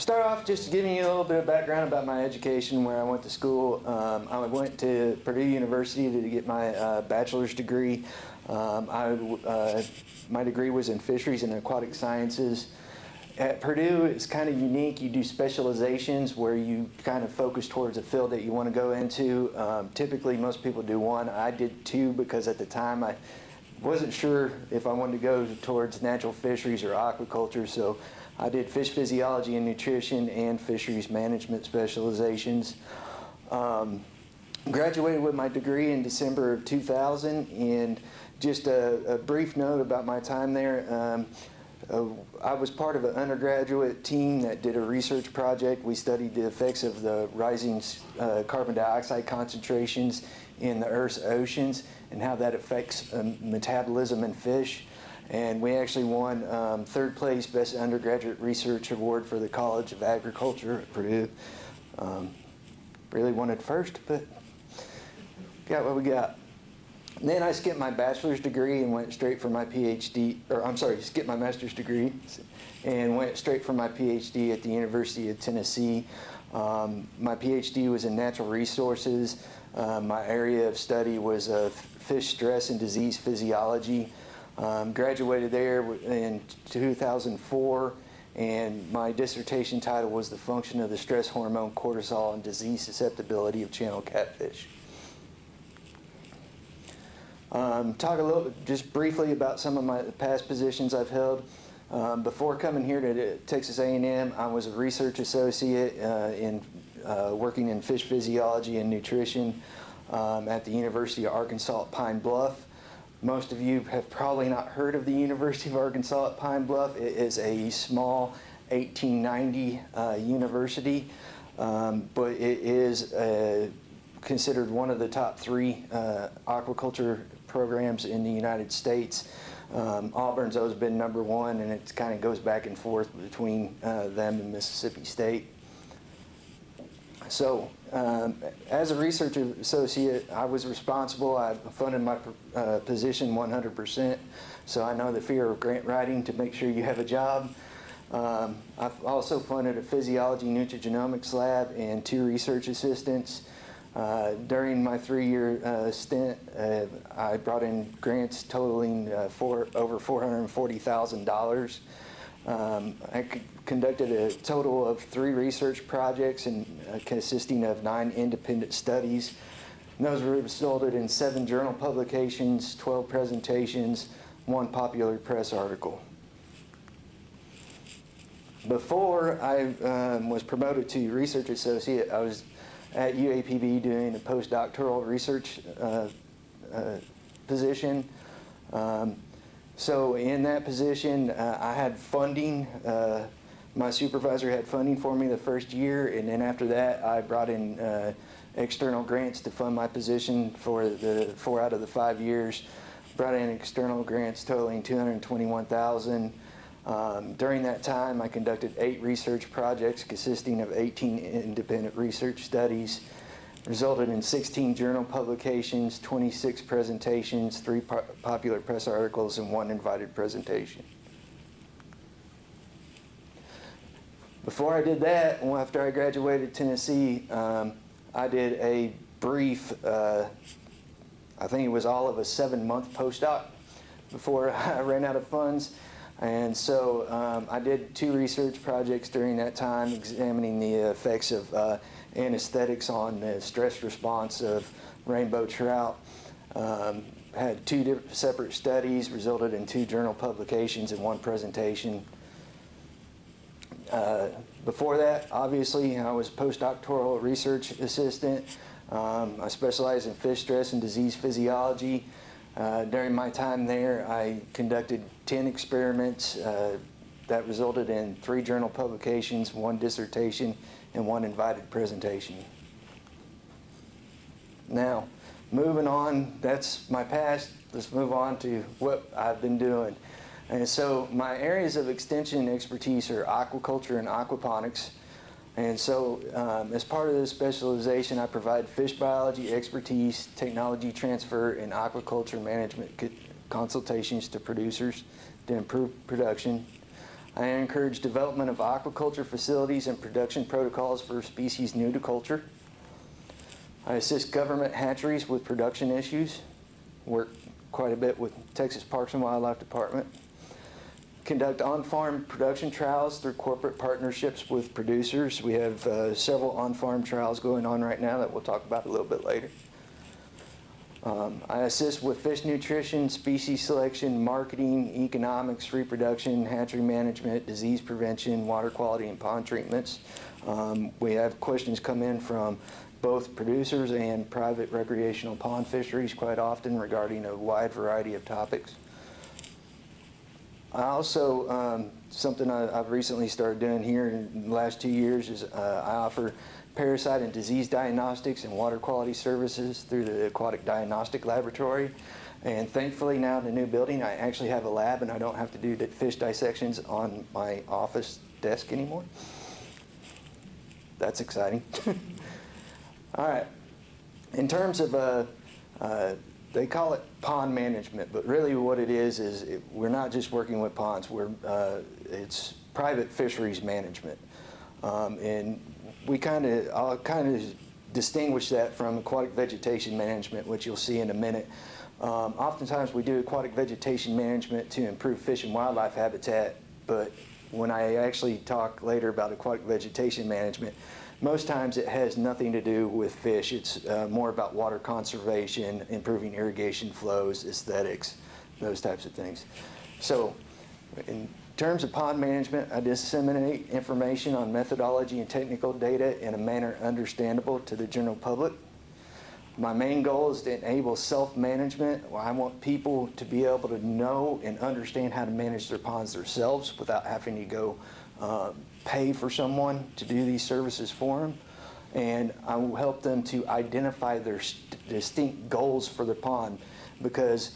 Start off just giving you a little bit of background about my education, where I went to school. I went to Purdue University to get my bachelor's degree. My degree was in fisheries and aquatic sciences. At Purdue, it's kind of unique. You do specializations where you kind of focus towards a field that you want to go into. Typically, most people do one. I did two because at the time I wasn't sure if I wanted to go towards natural fisheries or aquaculture, so I did fish physiology and nutrition and fisheries management specializations. Graduated with my degree in December of 2000, and just a brief note about my time there. I was part of an undergraduate team that did a research project. We studied the effects of the rising carbon dioxide concentrations in the Earth's oceans and how that affects metabolism in fish. And we actually won third place Best Undergraduate Research Award for the College of Agriculture at Purdue. Really wanted first, but got what we got. And then I skipped my bachelor's degree and went straight for my PhD, or I'm sorry, skipped my master's degree and went straight for my PhD at the University of Tennessee. My PhD was in natural resources. My area of study was fish stress and disease physiology. Graduated there in 2004, and my dissertation title was The Function of the Stress Hormone Cortisol and Disease Susceptibility of Channel Catfish. Talk a little, just briefly about some of my past positions I've held. Before coming here to Texas A&M, I was a research associate working in fish physiology and nutrition at the University of Arkansas at Pine Bluff. Most of you have probably not heard of the University of Arkansas at Pine Bluff. It is a small 1890 university, but it is considered one of the top 3 aquaculture programs in the United States. Auburn's always been #1, and it kind of goes back and forth between them and Mississippi State. So as a research associate, I was responsible. I funded my position 100%, so I know the fear of grant writing to make sure you have a job. I've also funded a physiology nutrigenomics lab and 2 research assistants. During my 3-year stint, I brought in grants totaling over $440,000. I conducted a total of 3 research projects and consisting of 9 independent studies. And those resulted in 7 journal publications, 12 presentations, 1 popular press article. Before I was promoted to research associate, I was at UAPB doing a postdoctoral research position. So in that position, I had funding. My supervisor had funding for me the first year, and then after that, I brought in external grants to fund my position for the 4 out of the 5 years. Brought in external grants totaling $221,000. During that time, I conducted 8 research projects consisting of 18 independent research studies, resulted in 16 journal publications, 26 presentations, 3 popular press articles, and 1 invited presentation. Before I did that, after I graduated Tennessee, I did a brief, I think it was all of a 7-month postdoc before I ran out of funds. And so I did 2 research projects during that time examining the effects of anesthetics on the stress response of rainbow trout. Had 2 separate studies, resulted in 2 journal publications and 1 presentation. Before that, obviously, I was a postdoctoral research assistant. I specialized in fish stress and disease physiology. During my time there, I conducted 10 experiments that resulted in 3 journal publications, 1 dissertation, and 1 invited presentation. Now, moving on, that's my past. Let's move on to what I've been doing. And so my areas of extension and expertise are aquaculture and aquaponics. And so as part of this specialization, I provide fish biology expertise, technology transfer, and aquaculture management consultations to producers to improve production. I encourage development of aquaculture facilities and production protocols for species new to culture. I assist government hatcheries with production issues, work quite a bit with Texas Parks and Wildlife Department. Conduct on-farm production trials through corporate partnerships with producers. We have several on-farm trials going on right now that we'll talk about a little bit later. I assist with fish nutrition, species selection, marketing, economics, reproduction, hatchery management, disease prevention, water quality, and pond treatments. We have questions come in from both producers and private recreational pond fisheries quite often regarding a wide variety of topics. I also, something I've recently started doing here in the last 2 years is I offer parasite and disease diagnostics and water quality services through the Aquatic Diagnostic Laboratory. And thankfully now in the new building I actually have a lab and I don't have to do the fish dissections on my office desk anymore. That's exciting. All right, in terms of, they call it pond management, but really what it is we're not just working with ponds, it's private fisheries management. And I'll kind of distinguish that from aquatic vegetation management, which you'll see in a minute. Oftentimes we do aquatic vegetation management to improve fish and wildlife habitat, but when I actually talk later about aquatic vegetation management, most times it has nothing to do with fish. It's more about water conservation, improving irrigation flows, aesthetics, those types of things. So in terms of pond management, I disseminate information on methodology and technical data in a manner understandable to the general public. My main goal is to enable self-management. I want people to be able to know and understand how to manage their ponds themselves without having to go pay for someone to do these services for them. And I will help them to identify their distinct goals for their pond, because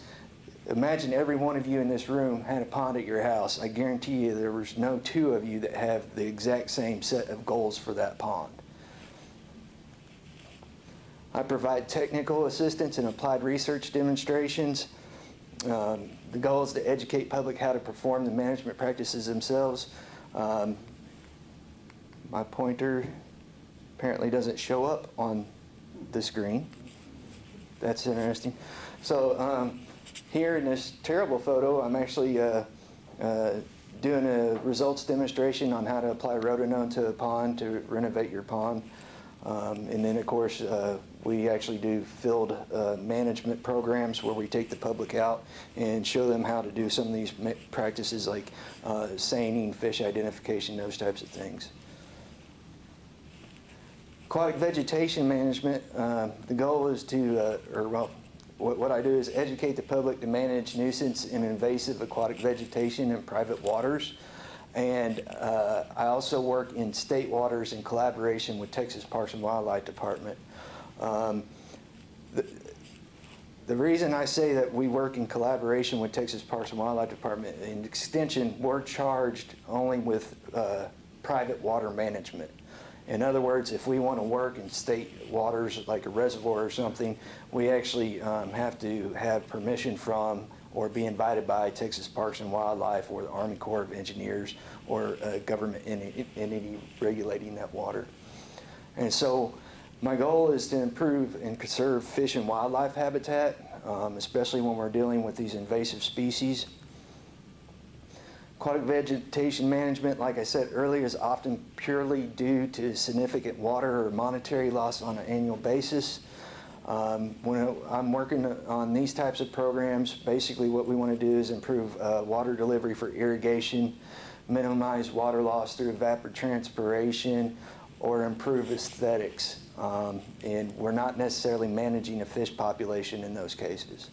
imagine every one of you in this room had a pond at your house. I guarantee you there was no two of you that have the exact same set of goals for that pond. I provide technical assistance and applied research demonstrations. The goal is to educate public how to perform the management practices themselves. My pointer apparently doesn't show up on the screen. That's interesting. So here in this terrible photo, I'm actually doing a results demonstration on how to apply rotenone to a pond to renovate your pond. And then of course we actually do field management programs where we take the public out and show them how to do some of these practices like seining, fish identification, those types of things. Aquatic vegetation management, the goal is to, what I do is educate the public to manage nuisance and invasive aquatic vegetation in private waters. And I also work in state waters in collaboration with Texas Parks and Wildlife Department. The reason I say that we work in collaboration with Texas Parks and Wildlife Department, in extension, we're charged only with private water management. In other words, if we want to work in state waters like a reservoir or something, we actually have to have permission from or be invited by Texas Parks and Wildlife or the Army Corps of Engineers or a government entity regulating that water. And so my goal is to improve and conserve fish and wildlife habitat, especially when we're dealing with these invasive species. Aquatic vegetation management, like I said earlier, is often purely due to significant water or monetary loss on an annual basis. When I'm working on these types of programs, basically what we want to do is improve water delivery for irrigation, minimize water loss through evapotranspiration, or improve aesthetics. And we're not necessarily managing a fish population in those cases.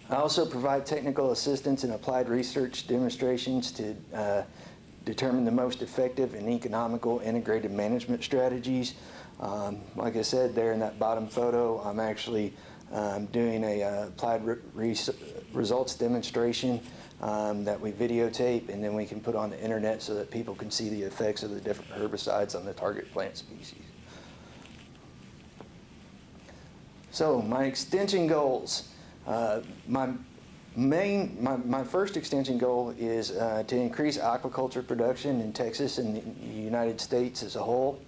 I also provide technical assistance and applied research demonstrations to determine the most effective and economical integrated management strategies. Like I said, there in that bottom photo, I'm actually doing a applied results demonstration that we videotape and then we can put on the internet so that people can see the effects of the different herbicides on the target plant species. So my extension goals. My My first extension goal is to increase aquaculture production in Texas and the United States as a whole.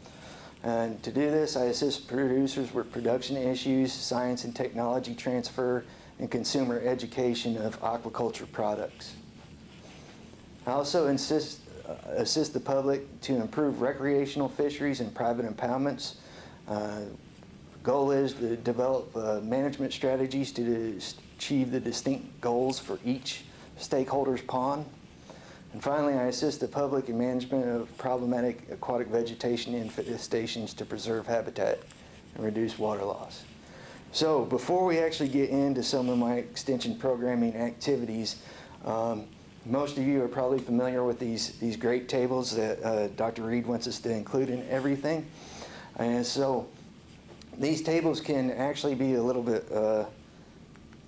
And to do this, I assist producers with production issues, science and technology transfer, and consumer education of aquaculture products. I also assist the public to improve recreational fisheries and private impoundments. Goal is to develop management strategies to achieve the distinct goals for each stakeholder's pond. And finally, I assist the public in management of problematic aquatic vegetation infestations to preserve habitat and reduce water loss. So before we actually get into some of my extension programming activities, most of you are probably familiar with these great tables that Dr. Reed wants us to include in everything. And so these tables can actually be a little bit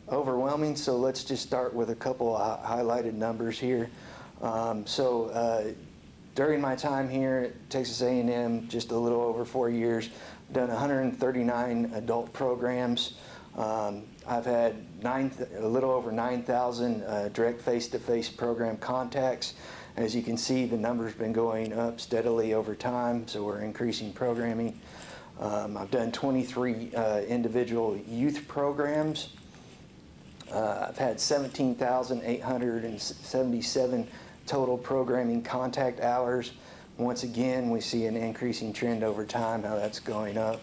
overwhelming, so let's just start with a couple of highlighted numbers here. During my time here at Texas A&M, just a little over 4 years, I've done 139 adult programs. I've had a little over 9,000 direct face-to-face program contacts. As you can see, the number's been going up steadily over time, so we're increasing programming. I've done 23 individual youth programs. I've had 17,877 total programming contact hours. Once again, we see an increasing trend over time, how that's going up.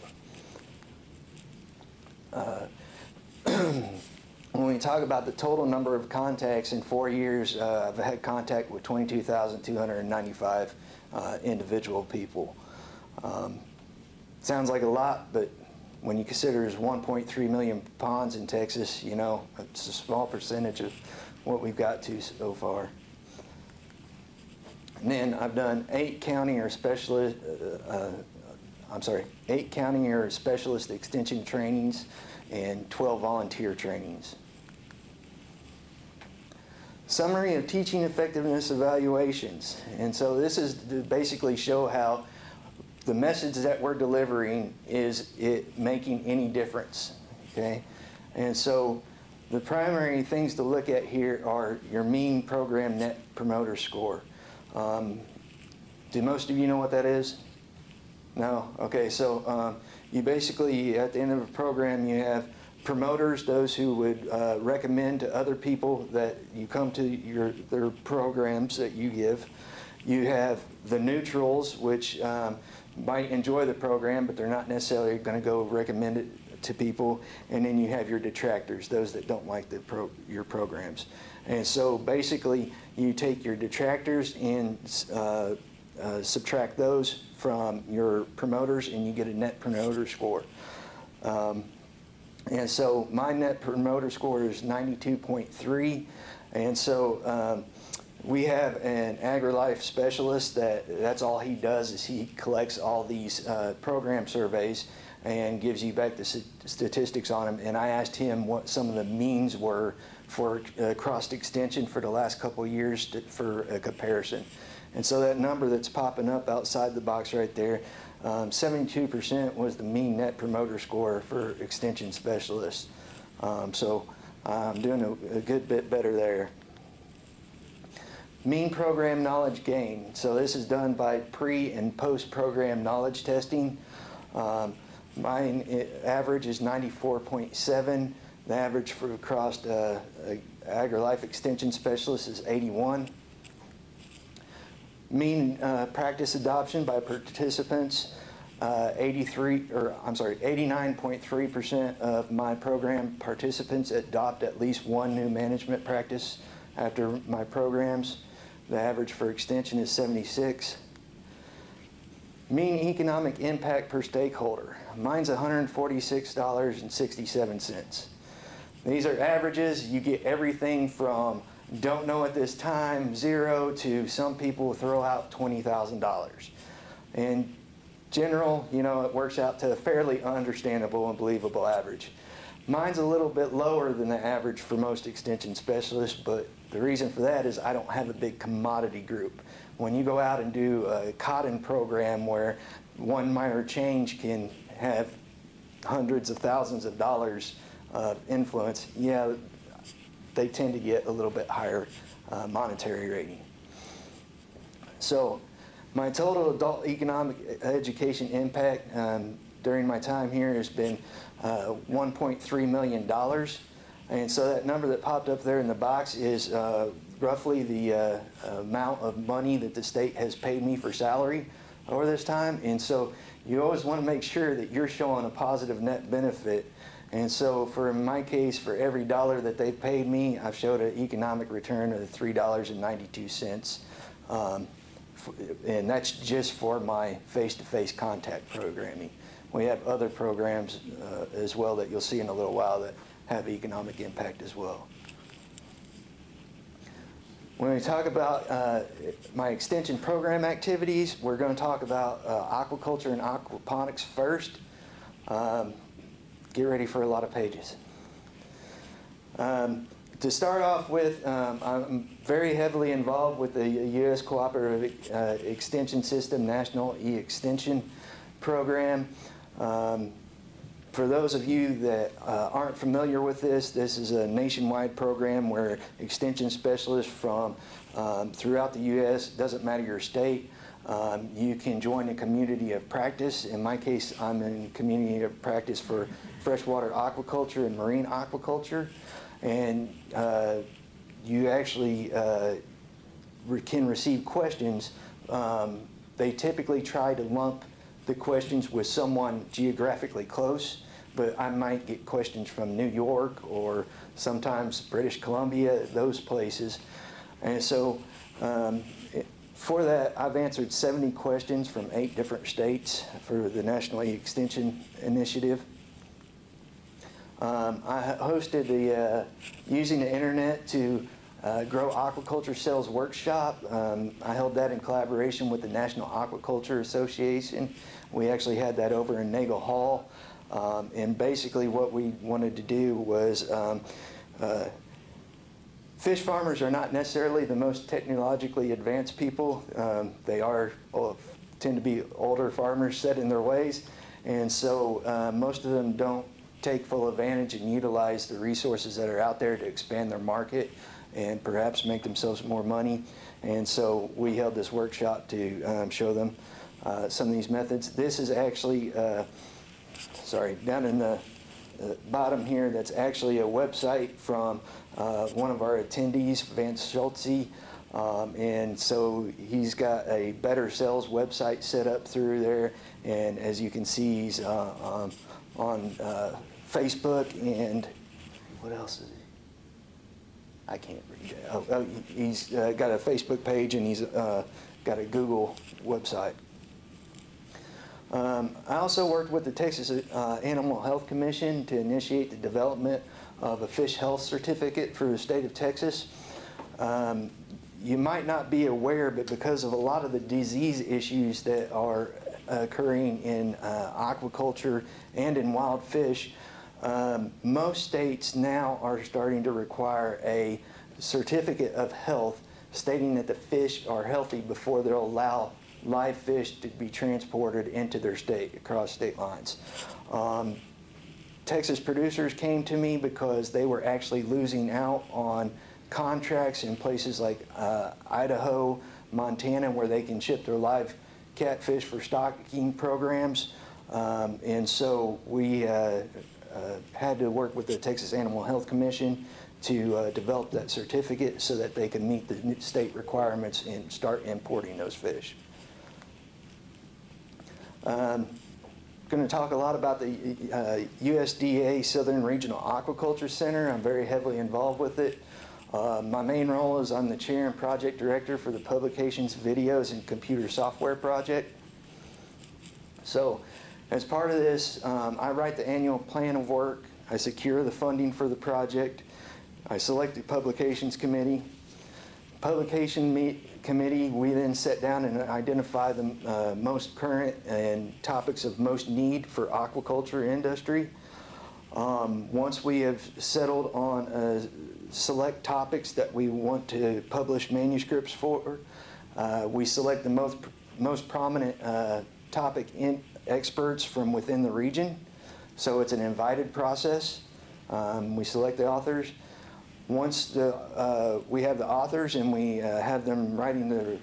When we talk about the total number of contacts in 4 years, I've had contact with 22,295 individual people. Sounds like a lot, but when you consider there's 1.3 million ponds in Texas, you know, it's a small percentage of what we've got to so far. And then I've done 8 county or specialist extension trainings and 12 volunteer trainings. Summary of teaching effectiveness evaluations. And so this is to basically show how the message that we're delivering, is it making any difference, okay? And so the primary things to look at here are your mean program net promoter score. Do most of you know what that is? No? Okay, so you basically, at the end of a program, you have promoters, those who would recommend to other people that you come to their programs that you give. You have the neutrals, which might enjoy the program, but they're not necessarily going to go recommend it to people. And then you have your detractors, those that don't like your programs. And so basically, you take your detractors and subtract those from your promoters, and you get a net promoter score. And so my net promoter score is 92.3. And so we have an agri-life specialist that's all he does is he collects all these program surveys and gives you back the statistics on them. And I asked him what some of the means were for cross extension for the last couple of years for a comparison. And so that number that's popping up outside the box right there, 72% was the mean net promoter score for extension specialists. So I'm doing a good bit better there. Mean program knowledge gain. So this is done by pre and post program knowledge testing. Mine average is 94.7. The average for across agri-life extension specialist is 81. Mean practice adoption by participants, 89.3% of my program participants adopt at least one new management practice after my programs. The average for extension is 76. Mean economic impact per stakeholder. Mine's $146.67. These are averages. You get everything from don't know at this time, 0, to some people throw out $20,000. In general, you know, it works out to a fairly understandable and believable average. Mine's a little bit lower than the average for most extension specialists, but the reason for that is I don't have a big commodity group. When you go out and do a cotton program where one minor change can have hundreds of thousands of dollars of influence, yeah, they tend to get a little bit higher monetary rating. So my total adult economic education impact during my time here has been $1.3 million. And so that number that popped up there in the box is roughly the amount of money that the state has paid me for salary over this time. And so you always want to make sure that you're showing a positive net benefit. And so for in my case, for every dollar that they've paid me, I've showed an economic return of $3.92. And that's just for my face-to-face contact programming. We have other programs as well that you'll see in a little while that have economic impact as well. When we talk about my extension program activities, we're going to talk about aquaculture and aquaponics first. Get ready for a lot of pages. To start off with, I'm very heavily involved with the U.S. Cooperative Extension System National E-Extension Program. For those of you that aren't familiar with this, this is a nationwide program where extension specialists from throughout the U.S., doesn't matter your state, you can join a community of practice. In my case, I'm in community of practice for freshwater aquaculture and marine aquaculture. And you actually can receive questions. They typically try to lump the questions with someone geographically close, but I might get questions from New York or sometimes British Columbia, those places. And so for that, I've answered 70 questions from 8 different states for the National E-Extension Initiative. I hosted the Using the Internet to Grow Aquaculture Sales workshop. I held that in collaboration with the National Aquaculture Association. We actually had that over in Nagel Hall. And basically what we wanted to do was fish farmers are not necessarily the most technologically advanced people. They tend to be older farmers set in their ways. And so most of them don't take full advantage and utilize the resources that are out there to expand their market and perhaps make themselves more money. And so we held this workshop to show them some of these methods. This is actually, down in the bottom here, that's actually a website from one of our attendees, Vance Schultze. And so he's got a better sales website set up through there. And as you can see, he's on Facebook, and what else is he? I can't read that. He's got a Facebook page, and he's got a Google website. I also worked with the Texas Animal Health Commission to initiate the development of a fish health certificate for the state of Texas. You might not be aware, but because of a lot of the disease issues that are occurring in aquaculture and in wild fish, most states now are starting to require a certificate of health stating that the fish are healthy before they'll allow live fish to be transported into their state, across state lines. Texas producers came to me because they were actually losing out on contracts in places like Idaho, Montana, where they can ship their live catfish for stocking programs. And so we had to work with the Texas Animal Health Commission to develop that certificate so that they can meet the state requirements and start importing those fish. Going to talk a lot about the USDA Southern Regional Aquaculture Center. I'm very heavily involved with it. My main role is I'm the chair and project director for the Publications, Videos, and Computer Software Project. So as part of this, I write the annual plan of work. I secure the funding for the project. I select the Publications Committee. Committee, we then sit down and identify the most current and topics of most need for aquaculture industry. Once we have settled on select topics that we want to publish manuscripts for, we select the most prominent topic experts from within the region. So it's an invited process. We select the authors. Once we have the authors and we have them writing the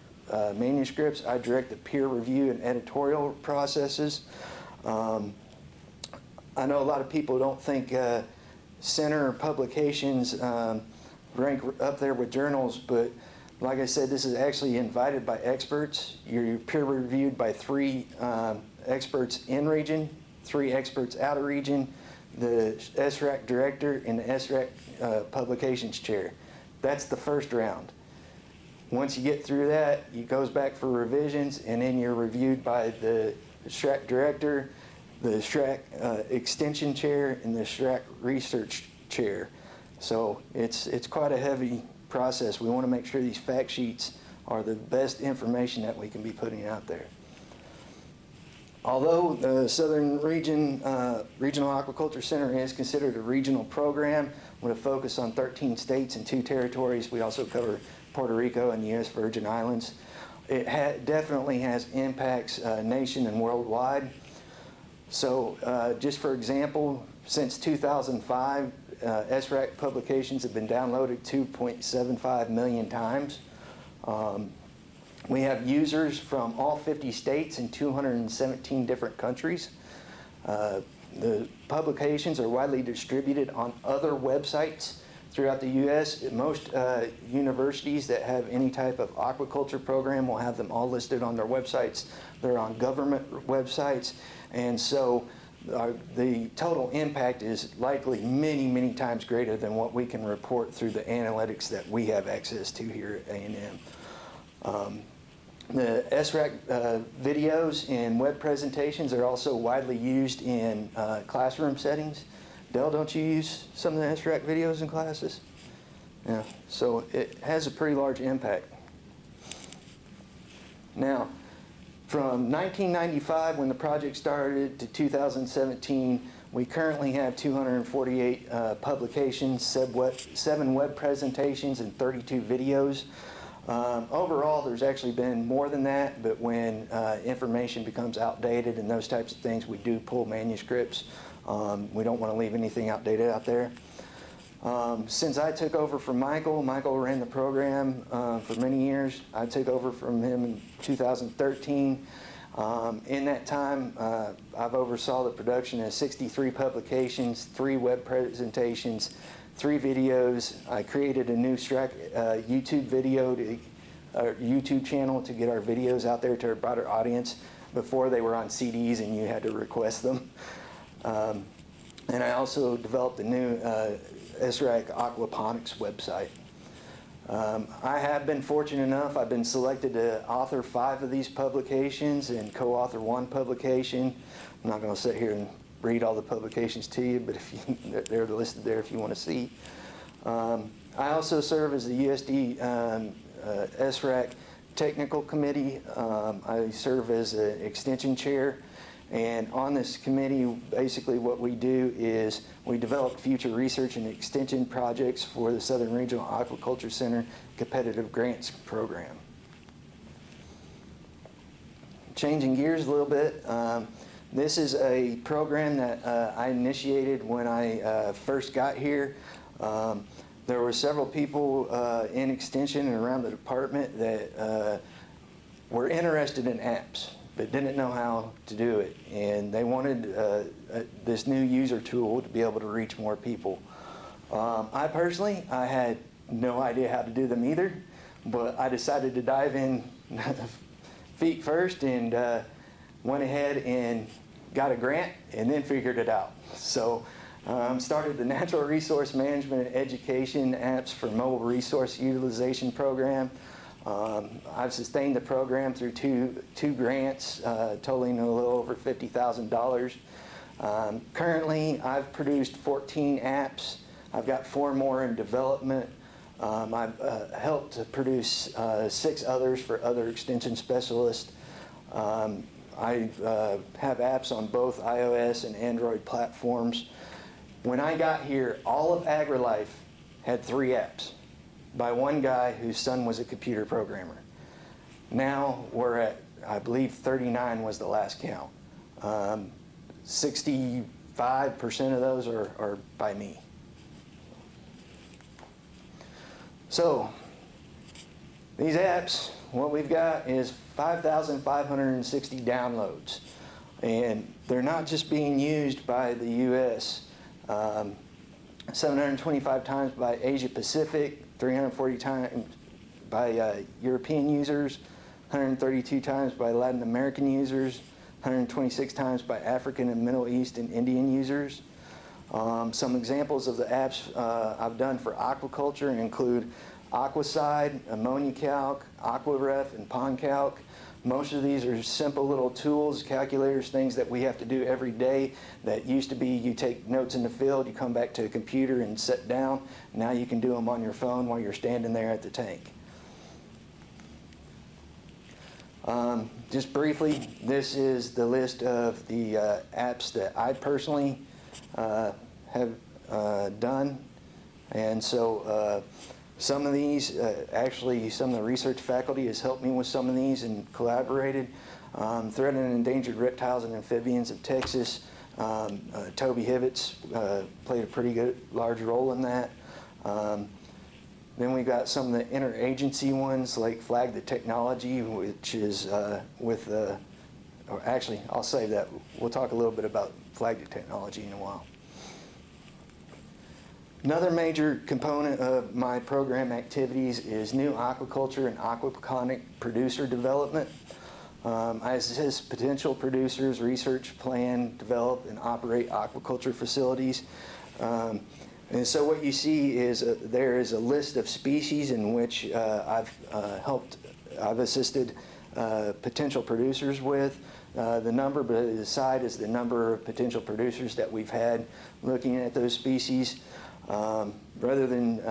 manuscripts, I direct the peer review and editorial processes. I know a lot of people don't think center publications rank up there with journals, but like I said, this is actually invited by experts. You're peer reviewed by 3 experts in region, 3 experts out of region, the SRAC director, and the SRAC publications chair. That's the first round. Once you get through that, it goes back for revisions, and then you're reviewed by the SRAC director, the SRAC extension chair, and the SRAC research chair. So it's quite a heavy process. We want to make sure these fact sheets are the best information that we can be putting out there. Although the Southern Regional Aquaculture Center is considered a regional program with a focus on 13 states and 2 territories, we also cover Puerto Rico and the U.S. Virgin Islands. It definitely has impacts nation and worldwide. So just for example, since 2005, SRAC publications have been downloaded 2.75 million times. We have users from all 50 states and 217 different countries. The publications are widely distributed on other websites throughout the U.S. Most universities that have any type of aquaculture program will have them all listed on their websites. They're on government websites, and so the total impact is likely many, many times greater than what we can report through the analytics that we have access to here at A&M. The SRAC videos and web presentations are also widely used in classroom settings. Dell, don't you use some of the SRAC videos in classes? Yeah, so it has a pretty large impact. Now, from 1995, when the project started, to 2017, we currently have 248 publications, 7 web presentations, and 32 videos. Overall, there's actually been more than that, but when information becomes outdated and those types of things, we do pull manuscripts. We don't want to leave anything outdated out there. Since I took over from Michael ran the program for many years. I took over from him in 2013. In that time, I've oversaw the production of 63 publications, 3 web presentations, 3 videos. I created a new SRAC YouTube YouTube channel to get our videos out there to a broader audience. Before, they were on CDs and you had to request them. And I also developed a new SRAC aquaponics website. I have been fortunate enough, I've been selected to author 5 of these publications and co-author 1 publication. I'm not going to sit here and read all the publications to you, but they're listed there if you want to see. I also serve as the USD SRAC Technical Committee. I serve as an extension chair. And on this committee, basically what we do is we develop future research and extension projects for the Southern Regional Aquaculture Center Competitive Grants Program. Changing gears a little bit, this is a program that I initiated when I first got here. There were several people in extension and around the department that were interested in apps, but didn't know how to do it. And they wanted this new user tool to be able to reach more people. I personally, I had no idea how to do them either, but I decided to dive in feet first and went ahead and got a grant and then figured it out. So started the Natural Resource Management and Education Apps for Mobile Resource Utilization Program. I've sustained the program through two grants, totaling a little over $50,000. Currently, I've produced 14 apps. I've got 4 more in development. I've helped to produce 6 others for other extension specialists. I have apps on both iOS and Android platforms. When I got here, all of AgriLife had 3 apps by one guy whose son was a computer programmer. Now we're at, I believe 39 was the last count. 65% of those are by me. So these apps, what we've got is 5,560 downloads. And they're not just being used by the U.S. 725 times by Asia Pacific, 340 times by European users, 132 times by Latin American users, 126 times by African and Middle East and Indian users. Some examples of the apps I've done for aquaculture include Aquaside, Ammonia Calc, AquaRef, and Pond Calc. Most of these are simple little tools, calculators, things that we have to do every day that used to be you take notes in the field, you come back to a computer and sit down. Now you can do them on your phone while you're standing there at the tank. Just briefly, this is the list of the apps that I personally have done. And so some of these, actually some of the research faculty has helped me with some of these and collaborated. Threatened and Endangered Reptiles and Amphibians of Texas, Toby Hivets played a pretty good large role in that. Then we got some of the interagency ones like Flag the Technology, which is with, or actually I'll save that. We'll talk a little bit about Flag the Technology in a while. Another major component of my program activities is new aquaculture and aquaponic producer development. I assist potential producers research, plan, develop, and operate aquaculture facilities. And so what you see is there is a list of species in which I've assisted potential producers with. The number by the side is the number of potential producers that we've had looking at those species. Rather than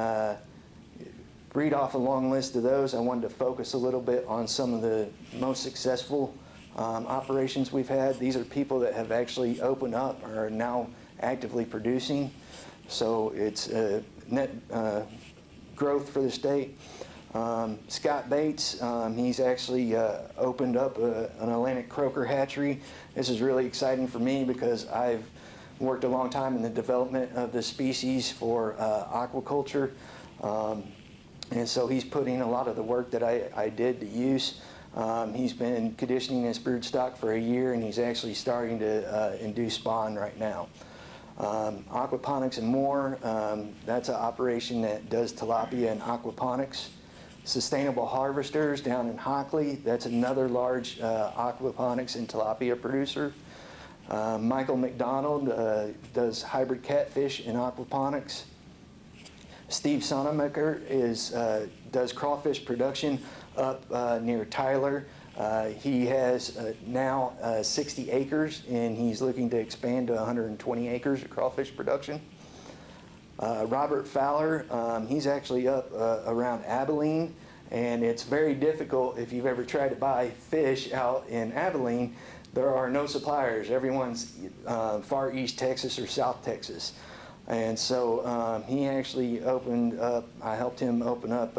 read off a long list of those, I wanted to focus a little bit on some of the most successful operations we've had. These are people that have actually opened up or are now actively producing. So it's net growth for the state. Scott Bates, he's actually opened up an Atlantic croaker hatchery. This is really exciting for me because I've worked a long time in the development of the species for aquaculture. And so he's putting a lot of the work that I did to use. He's been conditioning his brood stock for a year, and he's actually starting to induce spawn right now. Aquaponics and More, that's an operation that does tilapia and aquaponics. Sustainable Harvesters down in Hockley, that's another large aquaponics and tilapia producer. Michael McDonald does hybrid catfish in aquaponics. Steve Sonemaker does crawfish production up near Tyler. He has now 60 acres, and he's looking to expand to 120 acres of crawfish production. Robert Fowler, he's actually up around Abilene, and it's very difficult if you've ever tried to buy fish out in Abilene. There are no suppliers. Everyone's far east Texas or South Texas. And so he actually opened up, I helped him open up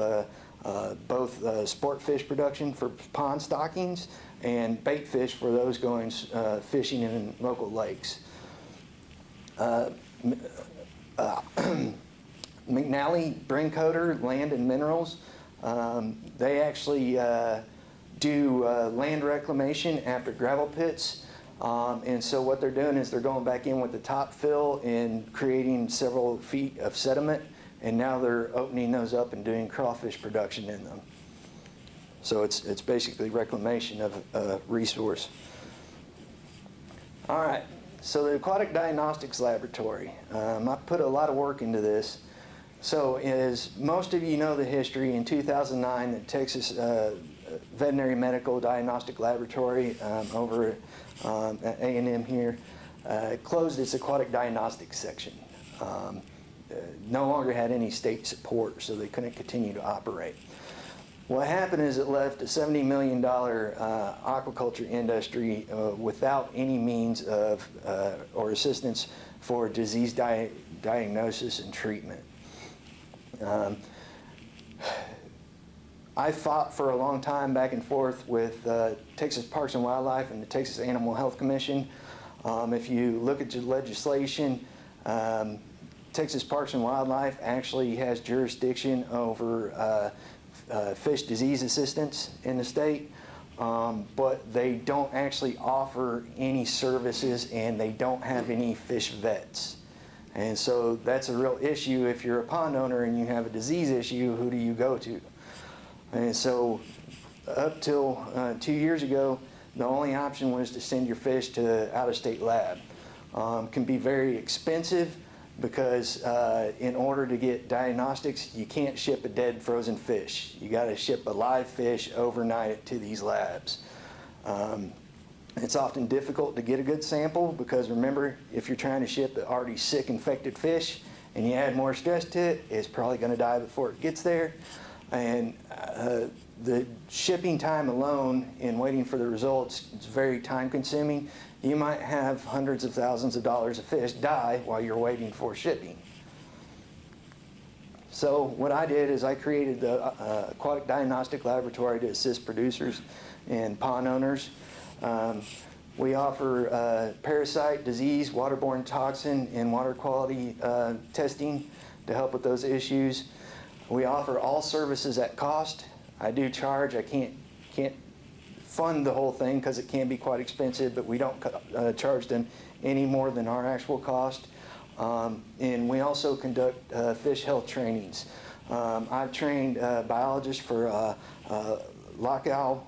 both sport fish production for pond stockings and bait fish for those going fishing in local lakes. McNally Brincoder Land and Minerals, they actually do land reclamation after gravel pits. And so what they're doing is they're going back in with the top fill and creating several feet of sediment, and now they're opening those up and doing crawfish production in them. So it's basically reclamation of a resource. All right, so the Aquatic Diagnostics Laboratory. I put a lot of work into this. So as most of you know the history, in 2009, the Texas Veterinary Medical Diagnostic Laboratory over at A&M here closed its aquatic diagnostics section. No longer had any state support, so they couldn't continue to operate. What happened is it left a $70 million aquaculture industry without any means of or assistance for disease diagnosis and treatment. I fought for a long time back and forth with Texas Parks and Wildlife and the Texas Animal Health Commission. If you look at the legislation, Texas Parks and Wildlife actually has jurisdiction over fish disease assistance in the state, but they don't actually offer any services, and they don't have any fish vets. And so that's a real issue. If you're a pond owner and you have a disease issue, who do you go to? And so up till 2 years ago, the only option was to send your fish to out-of-state lab. Can be very expensive because in order to get diagnostics, you can't ship a dead frozen fish. You got to ship a live fish overnight to these labs. It's often difficult to get a good sample because, remember, if you're trying to ship an already sick, infected fish and you add more stress to it, it's probably going to die before it gets there. And the shipping time alone in waiting for the results is very time consuming. You might have hundreds of thousands of dollars of fish die while you're waiting for shipping. So what I did is I created the Aquatic Diagnostic Laboratory to assist producers and pond owners. We offer parasite, disease, waterborne toxin, and water quality testing to help with those issues. We offer all services at cost. I do charge. I can't fund the whole thing because it can be quite expensive, but we don't charge them any more than our actual cost. And we also conduct fish health trainings. I've trained biologists for lockout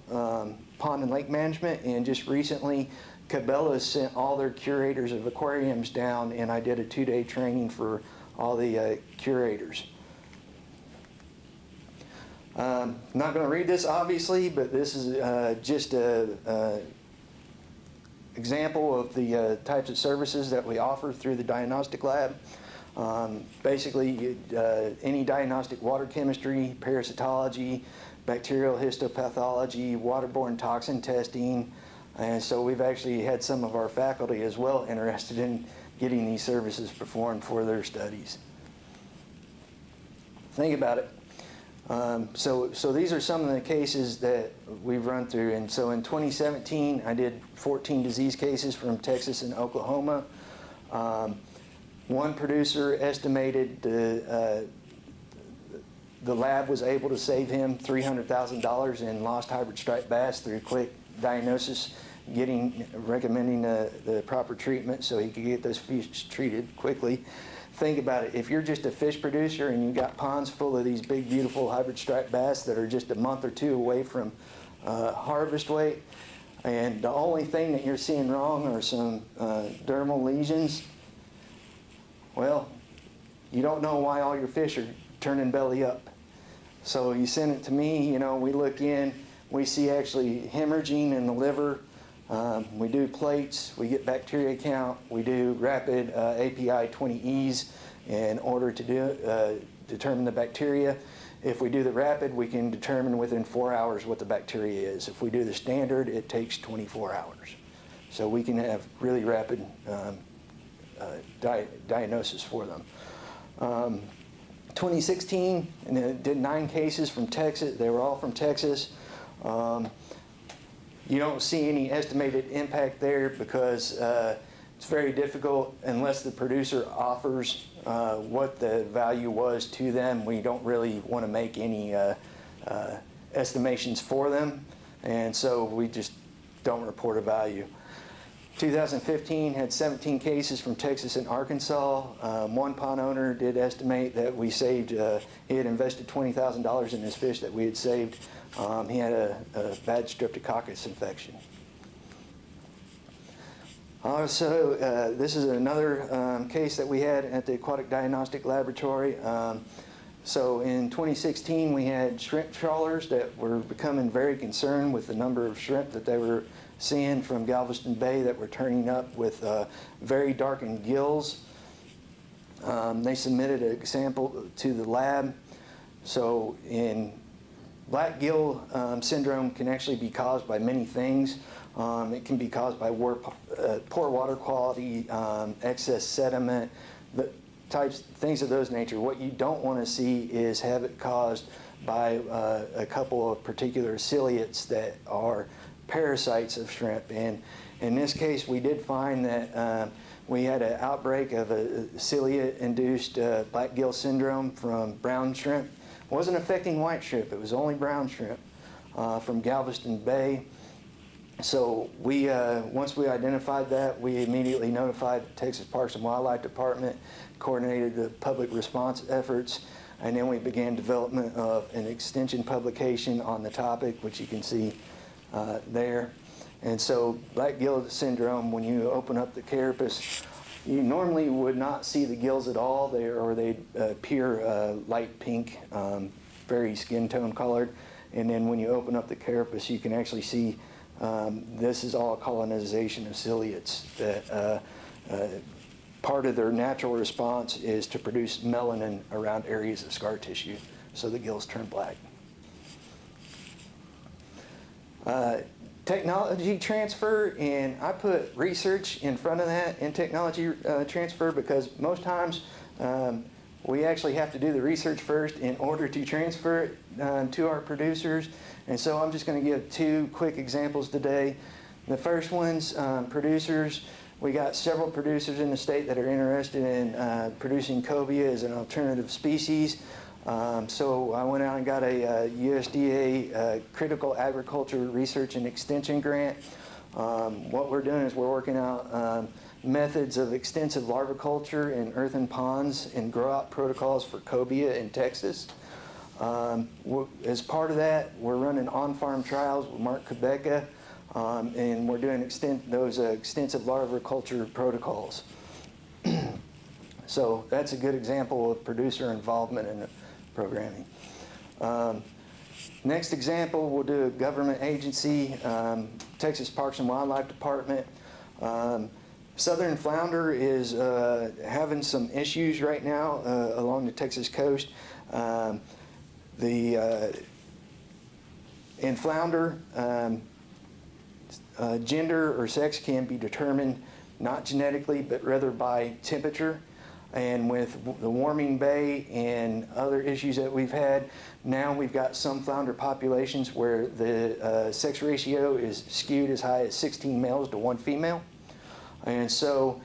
pond and lake management, and just recently Cabela's sent all their curators of aquariums down, and I did a 2-day training for all the curators. Not going to read this obviously, but this is just a example of the types of services that we offer through the diagnostic lab. Basically, any diagnostic water chemistry, parasitology, bacterial histopathology, waterborne toxin testing, and so we've actually had some of our faculty as well interested in getting these services performed for their studies. Think about it. So these are some of the cases that we've run through, and so in 2017 I did 14 disease cases from Texas and Oklahoma. One producer estimated the lab was able to save him $300,000 in lost hybrid striped bass through quick diagnosis, recommending the proper treatment so he could get those fish treated quickly. Think about it. If you're just a fish producer and you've got ponds full of these big, beautiful hybrid striped bass that are just a month or two away from harvest weight, and the only thing that you're seeing wrong are some dermal lesions, well, you don't know why all your fish are turning belly up. So you send it to me, we look in, we see actually hemorrhaging in the liver. We do plates, we get bacteria count, we do rapid API 20Es in order to determine the bacteria. If we do the rapid, we can determine within 4 hours what the bacteria is. If we do the standard, it takes 24 hours. So we can have really rapid diagnosis for them. 2016, and it did 9 cases from Texas. They were all from Texas. You don't see any estimated impact there because it's very difficult unless the producer offers what the value was to them. We don't really want to make any estimations for them, and so we just don't report a value. 2015 had 17 cases from Texas and Arkansas. One pond owner did estimate that we saved, he had invested $20,000 in his fish that we had saved. He had a bad streptococcus infection. Also, this is another case that we had at the Aquatic Diagnostic Laboratory. So in 2016, we had shrimp trawlers that were becoming very concerned with the number of shrimp that they were seeing from Galveston Bay that were turning up with very darkened gills. They submitted a sample to the lab. So black gill syndrome can actually be caused by many things. It can be caused by poor water quality, excess sediment, things of those nature. What you don't want to see is have it caused by a couple of particular ciliates that are parasites of shrimp. And in this case, we did find that we had an outbreak of a cilia-induced black gill syndrome from brown shrimp. It wasn't affecting white shrimp, it was only brown shrimp from Galveston Bay. So we, once we identified that, we immediately notified the Texas Parks and Wildlife Department, coordinated the public response efforts, and then we began development of an extension publication on the topic, which you can see there. And so black gill syndrome, when you open up the carapace, you normally would not see the gills at all, they'd appear light pink, very skin tone colored. And then when you open up the carapace, you can actually see this is all colonization of ciliates. That part of their natural response is to produce melanin around areas of scar tissue, so the gills turn black. Technology transfer, and I put research in front of that in technology transfer because most times we actually have to do the research first in order to transfer it to our producers. And so I'm just going to give two quick examples today. The first one's producers. We got several producers in the state that are interested in producing cobia as an alternative species. So I went out and got a USDA Critical Agriculture Research and Extension grant. What we're doing is we're working out methods of extensive larviculture in earthen ponds and grow-out protocols for cobia in Texas. As part of that, we're running on-farm trials with Mark Quebeca, and we're doing those extensive larviculture protocols. So that's a good example of producer involvement in the programming. Next example, we'll do a government agency, Texas Parks and Wildlife Department. Southern flounder is having some issues right now along the Texas coast. In flounder, gender or sex can be determined not genetically, but rather by temperature. And with the warming bay and other issues that we've had, now we've got some flounder populations where the sex ratio is skewed as high as 16 males to 1 female. And so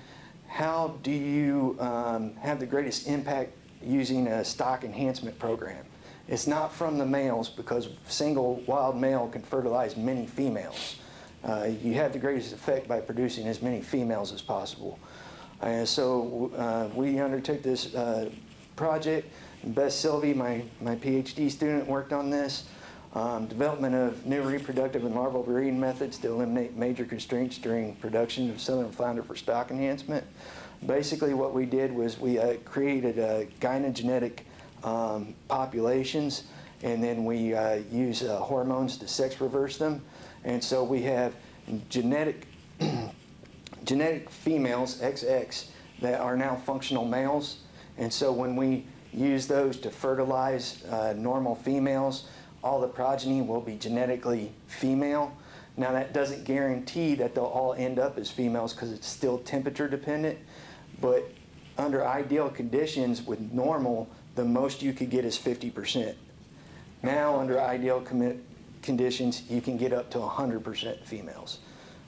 how do you have the greatest impact using a stock enhancement program? It's not from the males, because a single wild male can fertilize many females. You have the greatest effect by producing as many females as possible. And so we undertook this project. Bess Sylvie, my PhD student, worked on this. Development of new reproductive and larval breeding methods to eliminate major constraints during production of southern flounder for stock enhancement. Basically what we did was we created gynogenetic populations, and then we use hormones to sex reverse them. And so we have genetic females, XX, that are now functional males. And so when we use those to fertilize normal females, all the progeny will be genetically female. Now that doesn't guarantee that they'll all end up as females, because it's still temperature dependent. But under ideal conditions with normal, the most you could get is 50%. Now under ideal conditions, you can get up to 100% females.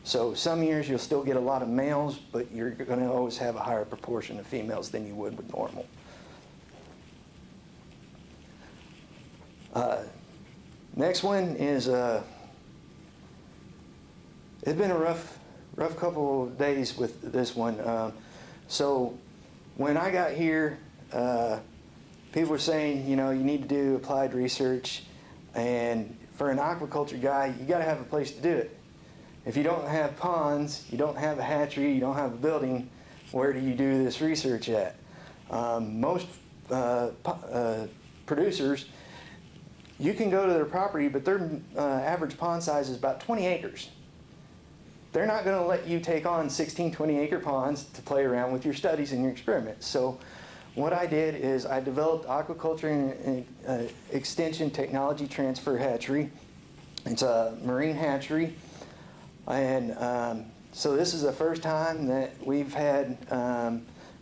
So some years you'll still get a lot of males, but you're going to always have a higher proportion of females than you would with normal. Next one is, it's been a rough couple of days with this one. So when I got here, people were saying, you know, you need to do applied research, and for an aquaculture guy, you got to have a place to do it. If you don't have ponds, you don't have a hatchery, you don't have a building, where do you do this research at? Most producers, you can go to their property, but their average pond size is about 20 acres. They're not going to let you take on 16, 20-acre ponds to play around with your studies and your experiments. So what I did is I developed aquaculture and extension technology transfer hatchery. It's a marine hatchery. And so this is the first time that we've had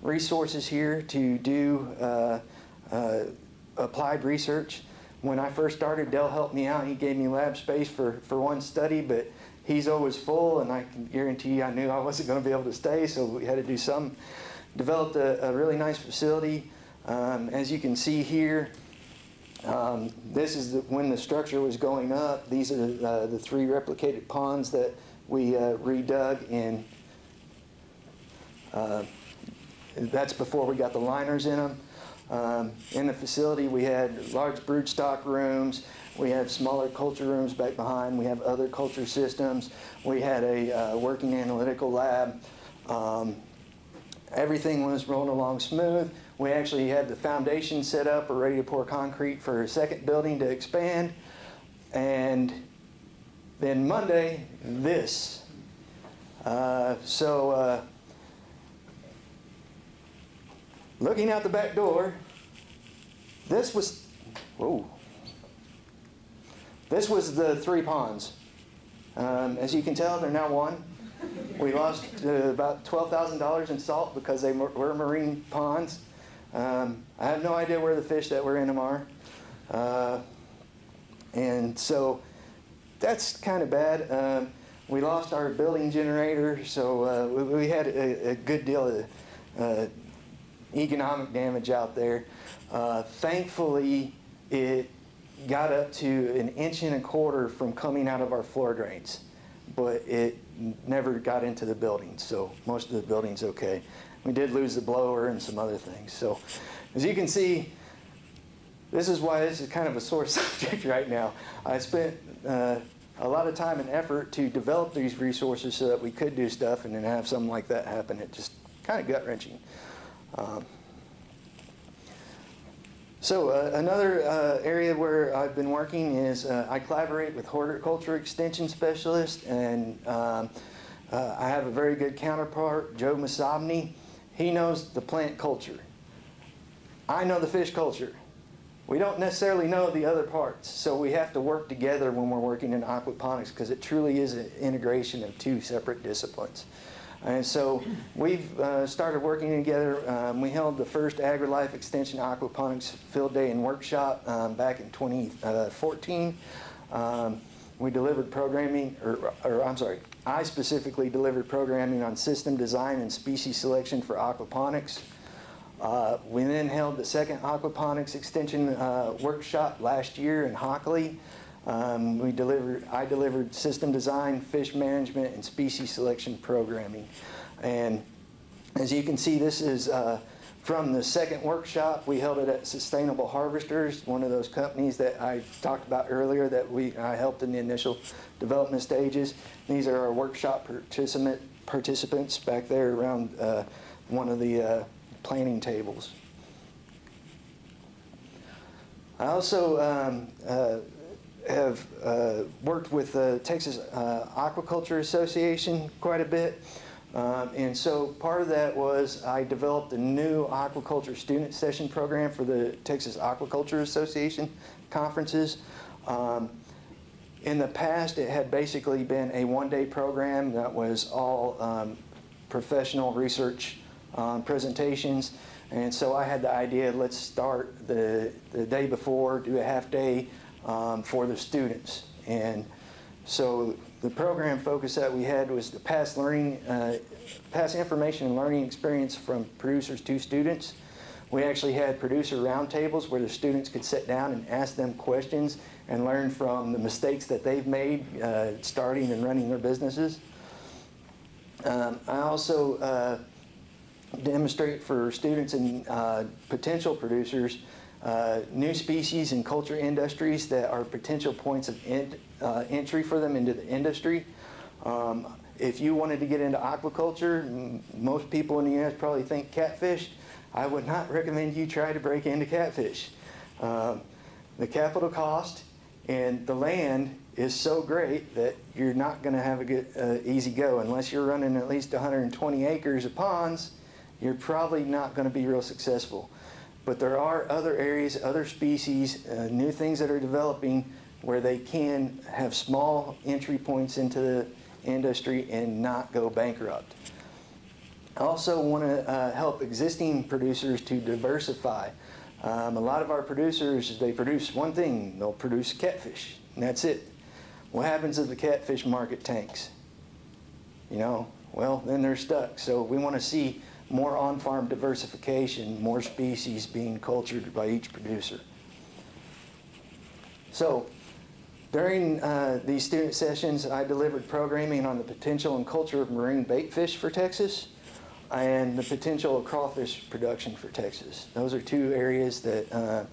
resources here to do applied research. When I first started, Dell helped me out. He gave me lab space for one study, but he's always full, and I can guarantee you I knew I wasn't going to be able to stay, so we had to do some. Developed a really nice facility. As you can see here, this is when the structure was going up. These are the 3 replicated ponds that we redug, and that's before we got the liners in them. In the facility, we had large brood stock rooms. We have smaller culture rooms back behind. We have other culture systems. We had a working analytical lab. Everything was rolling along smooth. We actually had the foundation set up. We're ready to pour concrete for a second building to expand. And then Monday, this. Looking out the back door, this was the 3 ponds. As you can tell, they're now 1. We lost about $12,000 in salt because they were marine ponds. I have no idea where the fish that were in them are. And so that's kind of bad. We lost our building generator, so we had a good deal of economic damage out there. Thankfully, it got up to 1.25 inches from coming out of our floor drains, but it never got into the building, so most of the building's okay. We did lose the blower and some other things. So as you can see, this is why this is kind of a sore subject right now. I spent a lot of time and effort to develop these resources so that we could do stuff, and then have something like that happen. It just kind of gut-wrenching. Another area where I've been working is I collaborate with horticulture extension specialists, and I have a very good counterpart, Joe Masabny. He knows the plant culture. I know the fish culture. We don't necessarily know the other parts, so we have to work together when we're working in aquaponics, because it truly is an integration of 2 separate disciplines. And so we've started working together. We held the first AgriLife Extension Aquaponics Field Day and Workshop back in 2014. We delivered programming, I specifically delivered programming on system design and species selection for aquaponics. We then held the second Aquaponics Extension Workshop last year in Hockley. I delivered system design, fish management, and species selection programming. And as you can see, this is from the second workshop. We held it at Sustainable Harvesters, one of those companies that I talked about earlier that I helped in the initial development stages. These are our workshop participants back there around one of the planning tables. I also have worked with the Texas Aquaculture Association quite a bit. And so part of that was I developed a new aquaculture student session program for the Texas Aquaculture Association conferences. In the past, it had basically been a 1-day program that was all professional research presentations. And so I had the idea, let's start the day before, do a half day for the students. And so the program focus that we had was to pass information and learning experience from producers to students. We actually had producer roundtables where the students could sit down and ask them questions and learn from the mistakes that they've made starting and running their businesses. I also demonstrate for students and potential producers new species and culture industries that are potential points of entry for them into the industry. If you wanted to get into aquaculture, most people in the U.S. probably think catfish. I would not recommend you try to break into catfish. The capital cost and the land is so great that you're not going to have a good, easy go. Unless you're running at least 120 acres of ponds, you're probably not going to be real successful. But there are other areas, other species, new things that are developing where they can have small entry points into the industry and not go bankrupt. I also want to help existing producers to diversify. A lot of our producers, they produce one thing. They'll produce catfish, and that's it. What happens if the catfish market tanks? You know, well, then they're stuck. So we want to see more on-farm diversification, more species being cultured by each producer. So during these student sessions, I delivered programming on the potential and culture of marine bait fish for Texas and the potential of crawfish production for Texas. Those are two areas that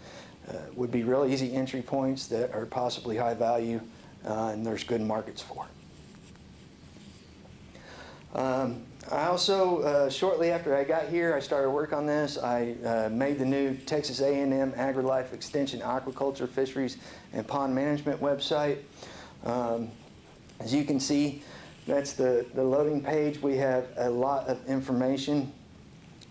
would be real easy entry points that are possibly high value and there's good markets for. I also, shortly after I got here, I started work on this. I made the new Texas A&M AgriLife Extension Aquaculture, Fisheries, and Pond Management website. As you can see, that's the loading page. We have a lot of information.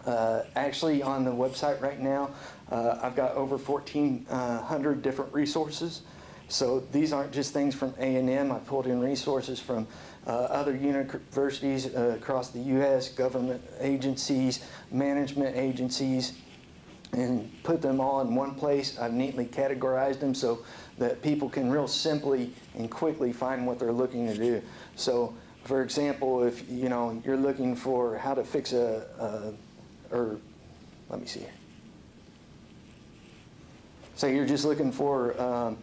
Actually, on the website right now, I've got over 1,400 different resources. So these aren't just things from A&M. I pulled in resources from other universities across the U.S., government agencies, management agencies, and put them all in one place. I've neatly categorized them so that people can real simply and quickly find what they're looking to do. So, for example, if you're looking for how to fix let me see here. So you're just looking for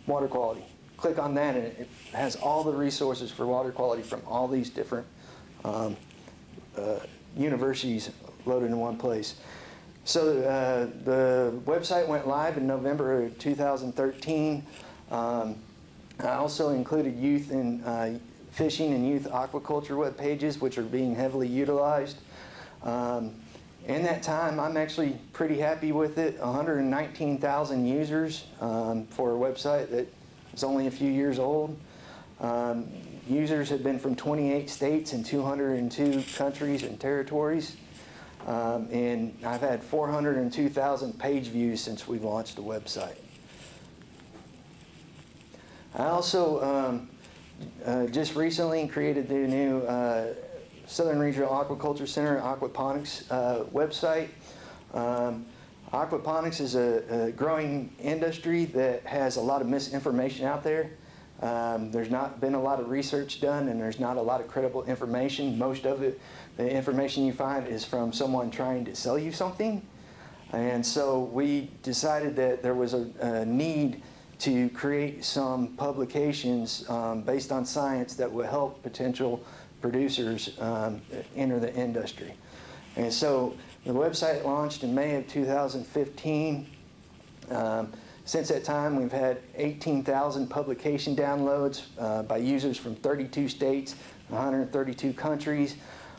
water quality. Click on that and it has all the resources for water quality from all these different universities loaded in one place. So the website went live in November of 2013. I also included youth and fishing and youth aquaculture web pages, which are being heavily utilized. In that time, I'm actually pretty happy with it. 119,000 users for a website that is only a few years old. Users have been from 28 states and 202 countries and territories. And I've had 402,000 page views since we launched the website. I also just recently created the new Southern Regional Aquaculture Center Aquaponics website. Aquaponics is a growing industry that has a lot of misinformation out there. There's not been a lot of research done and there's not a lot of credible information. Most of it, the information you find is from someone trying to sell you something. And so we decided that there was a need to create some publications based on science that would help potential producers enter the industry. And so the website launched in May of 2015. Since that time, we've had 18,000 publication downloads by users from 32 states, 132 countries.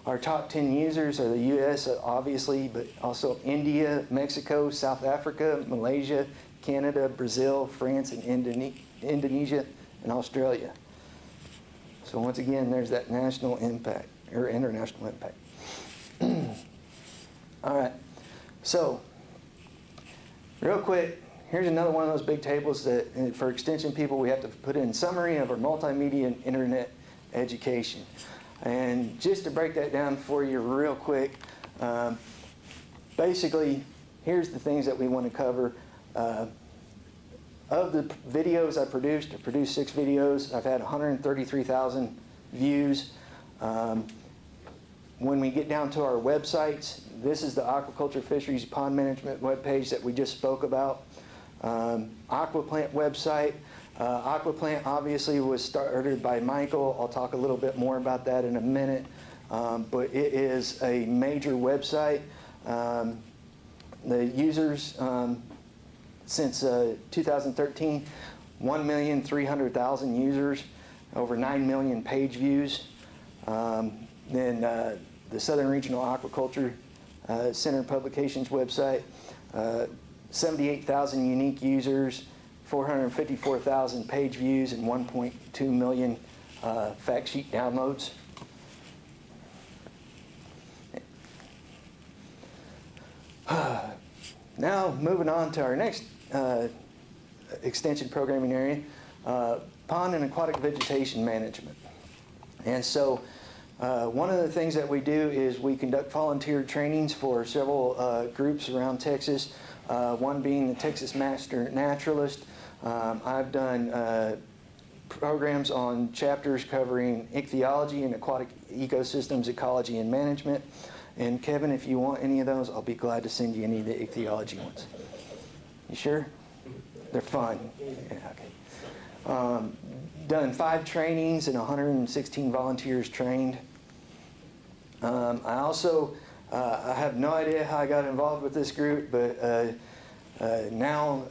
Our top 10 users are the U.S., obviously, but also India, Mexico, South Africa, Malaysia, Canada, Brazil, France, and Indonesia, and Australia. So once again, there's that national impact, or international impact. All right, so real quick, here's another one of those big tables that for extension people we have to put in summary of our multimedia and internet education. And just to break that down for you real quick, basically here's the things that we want to cover. Of the videos I produced 6 videos. I've had 133,000 views. When we get down to our websites, this is the Aquaculture, Fisheries, Pond Management webpage that we just spoke about. Aquaplant website. Aquaplant obviously was started by Michael. I'll talk a little bit more about that in a minute. But it is a major website. The users since 2013, 1,300,000 users, over 9 million page views. Then the Southern Regional Aquaculture Center Publications website, 78,000 unique users, 454,000 page views, and 1.2 million fact sheet downloads. Now moving on to our next extension programming area, pond and aquatic vegetation management. And so one of the things that we do is we conduct volunteer trainings for several groups around Texas, one being the Texas Master Naturalist. I've done programs on chapters covering ichthyology and aquatic ecosystems, ecology, and management. And Kevin, if you want any of those, I'll be glad to send you any of the ichthyology ones. You sure? They're fun. Yeah, okay. Done 5 trainings and 116 volunteers trained. I also, I have no idea how I got involved with this group, but now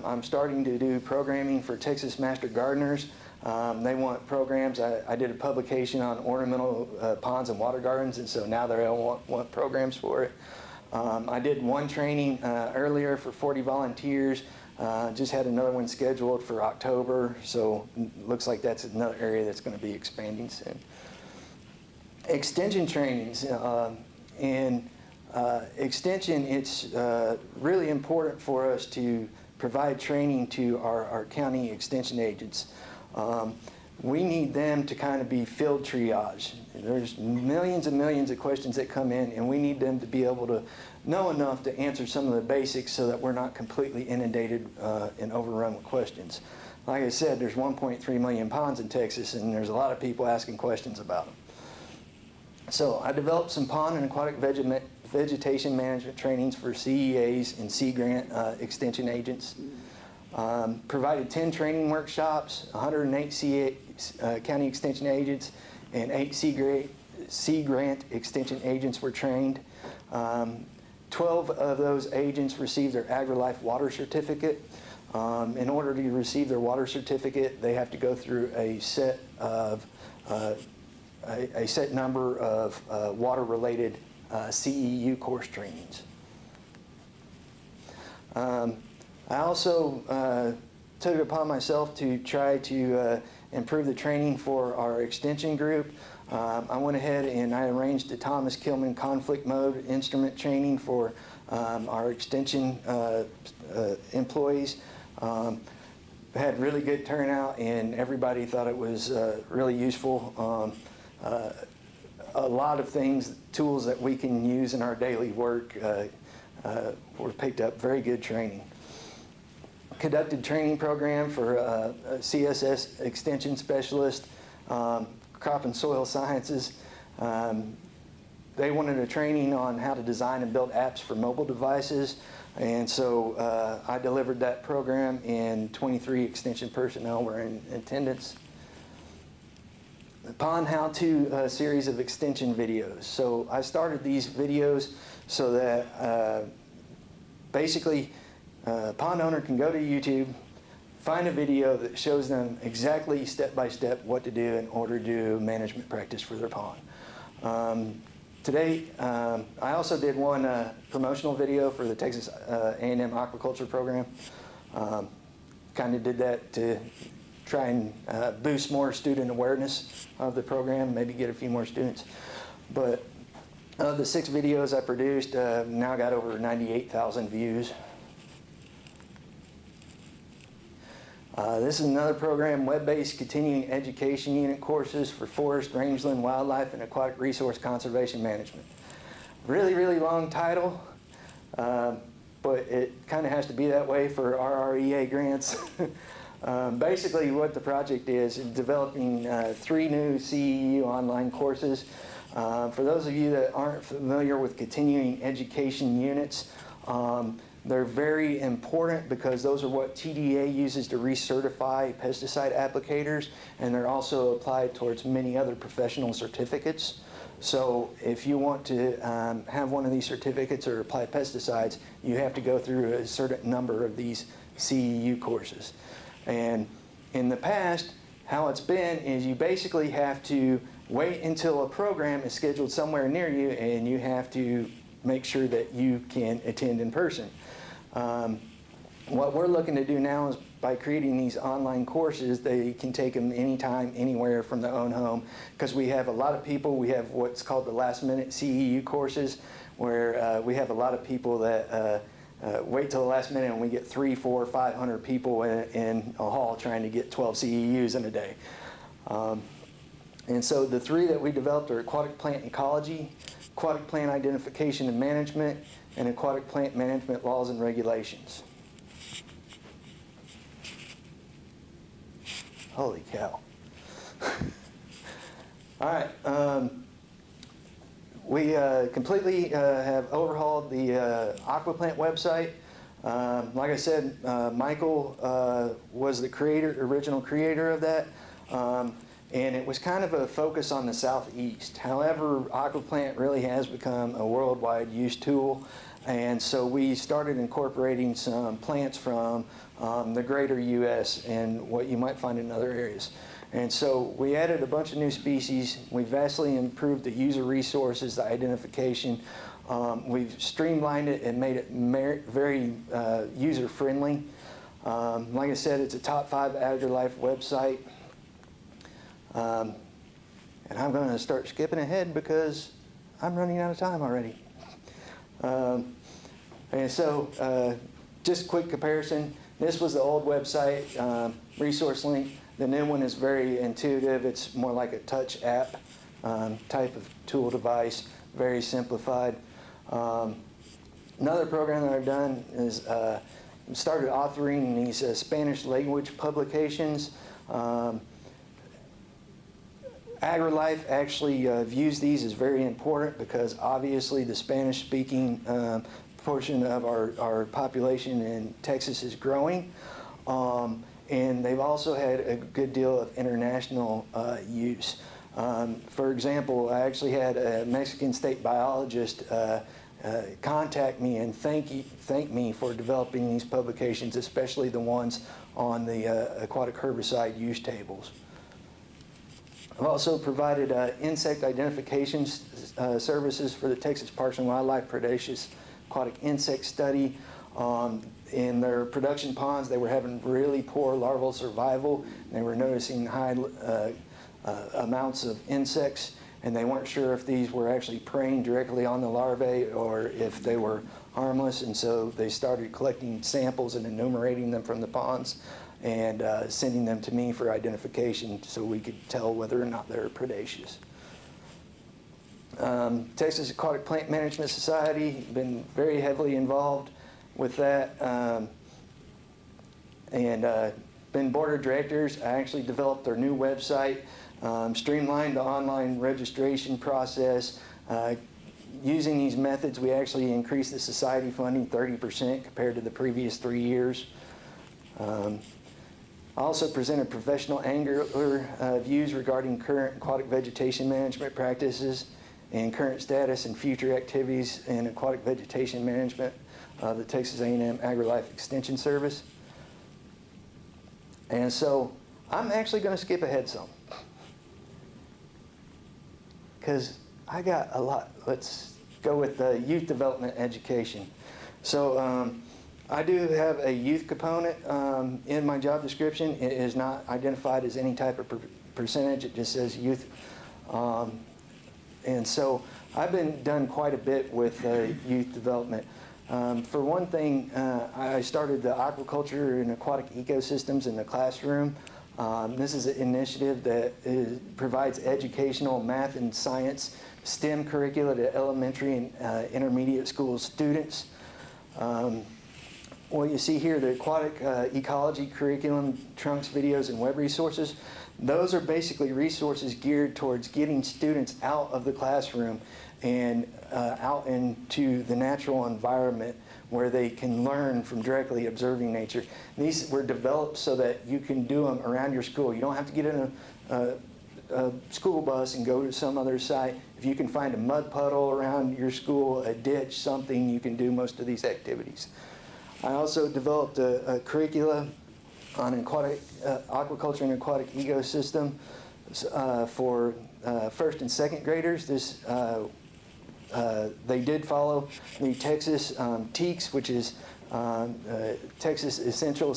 I'm starting to do programming for Texas Master Gardeners. They want programs. I did a publication on ornamental ponds and water gardens, and so now they all want programs for it. I did one training earlier for 40 volunteers. Just had another one scheduled for October, so looks like that's another area that's going to be expanding soon. Extension trainings. Extension, it's really important for us to provide training to our county extension agents. We need them to kind of be field triage. There's millions and millions of questions that come in, and we need them to be able to know enough to answer some of the basics so that we're not completely inundated and overrun with questions. Like I said, there's 1.3 million ponds in Texas, and there's a lot of people asking questions about them. So I developed some pond and aquatic vegetation management trainings for CEAs and Sea Grant extension agents. Provided 10 training workshops, 108 county extension agents, and 8 Sea Grant extension agents were trained. 12 of those agents received their AgriLife water certificate. In order to receive their water certificate, they have to go through a set of a set number of water-related CEU course trainings. I also took it upon myself to try to improve the training for our extension group. I went ahead and I arranged the Thomas Kilman conflict mode instrument training for our extension employees. Had really good turnout, and everybody thought it was really useful. A lot of things, tools that we can use in our daily work were picked up. Very good training. Conducted training program for a CSS extension specialist, crop and soil sciences. They wanted a training on how to design and build apps for mobile devices, and so I delivered that program, and 23 extension personnel were in attendance. The Pond How-To series of extension videos. So I started these videos so that basically a pond owner can go to YouTube, find a video that shows them exactly step-by-step what to do in order to do management practice for their pond. Today, I also did one promotional video for the Texas A&M Aquaculture program. Kind of did that to try and boost more student awareness of the program, maybe get a few more students. But of the 6 videos I produced, now got over 98,000 views. This is another program, web-based continuing education unit courses for forest, rangeland, wildlife, and aquatic resource conservation management. Really, really long title, but it kind of has to be that way for RREA grants. Basically what the project is developing 3 new CEU online courses. For those of you that aren't familiar with continuing education units, they're very important because those are what TDA uses to recertify pesticide applicators, and they're also applied towards many other professional certificates. So if you want to have one of these certificates or apply pesticides, you have to go through a certain number of these CEU courses. And in the past, how it's been is you basically have to wait until a program is scheduled somewhere near you, and you have to make sure that you can attend in person. What we're looking to do now is by creating these online courses, they can take them anytime, anywhere from their own home, because we have a lot of people. We have what's called the last minute CEU courses, where we have a lot of people that wait till the last minute, and we get 300, 400, 500 people in a hall trying to get 12 CEUs in a day. And so the 3 that we developed are aquatic plant ecology, aquatic plant identification and management, and aquatic plant management laws and regulations. Holy cow. All right. We completely have overhauled the Aquaplant website. Like I said, Michael was the original creator of that. And it was kind of a focus on the Southeast. However, Aquaplant really has become a worldwide use tool. And so we started incorporating some plants from the greater U.S. and what you might find in other areas. And so we added a bunch of new species. We vastly improved the user resources, the identification. We've streamlined it and made it very user-friendly. Like I said, it's a top 5 AgriLife website. And I'm going to start skipping ahead because I'm running out of time already. And so just a quick comparison. This was the old website, resource link. The new one is very intuitive. It's more like a touch app type of tool device, very simplified. Another program that I've done is started authoring these Spanish language publications. AgriLife actually views these as very important because obviously the Spanish-speaking portion of our population in Texas is growing. And they've also had a good deal of international use. For example, I actually had a Mexican state biologist contact me and thank me for developing these publications, especially the ones on the aquatic herbicide use tables. I've also provided insect identification services for the Texas Parks and Wildlife Predaceous Aquatic Insect Study. In their production ponds, they were having really poor larval survival. They were noticing high amounts of insects, and they weren't sure if these were actually preying directly on the larvae or if they were harmless, and so they started collecting samples and enumerating them from the ponds and sending them to me for identification so we could tell whether or not they're predaceous. Texas Aquatic Plant Management Society, been very heavily involved with that, and been board of directors. I actually developed their new website, streamlined the online registration process. Using these methods, we actually increased the society funding 30% compared to the previous 3 years. I also presented professional angler views regarding current aquatic vegetation management practices and current status and future activities in aquatic vegetation management of the Texas A&M AgriLife Extension Service. And so I'm actually going to skip ahead some because I got a lot. Let's go with the youth development education. So I do have a youth component in my job description. It is not identified as any type of percentage. It just says youth. And so I've been done quite a bit with youth development. For one thing, I started the aquaculture and aquatic ecosystems in the classroom. This is an initiative that provides educational math and science STEM curricula to elementary and intermediate school students. What you see here, the aquatic ecology curriculum, trunks, videos, and web resources, those are basically resources geared towards getting students out of the classroom and out into the natural environment where they can learn from directly observing nature. These were developed so that you can do them around your school. You don't have to get in a school bus and go to some other site. If you can find a mud puddle around your school, a ditch, something, you can do most of these activities. I also developed a curricula on aquatic aquaculture and aquatic ecosystem for first and second graders. This they did follow the Texas TEACS, which is Texas Essential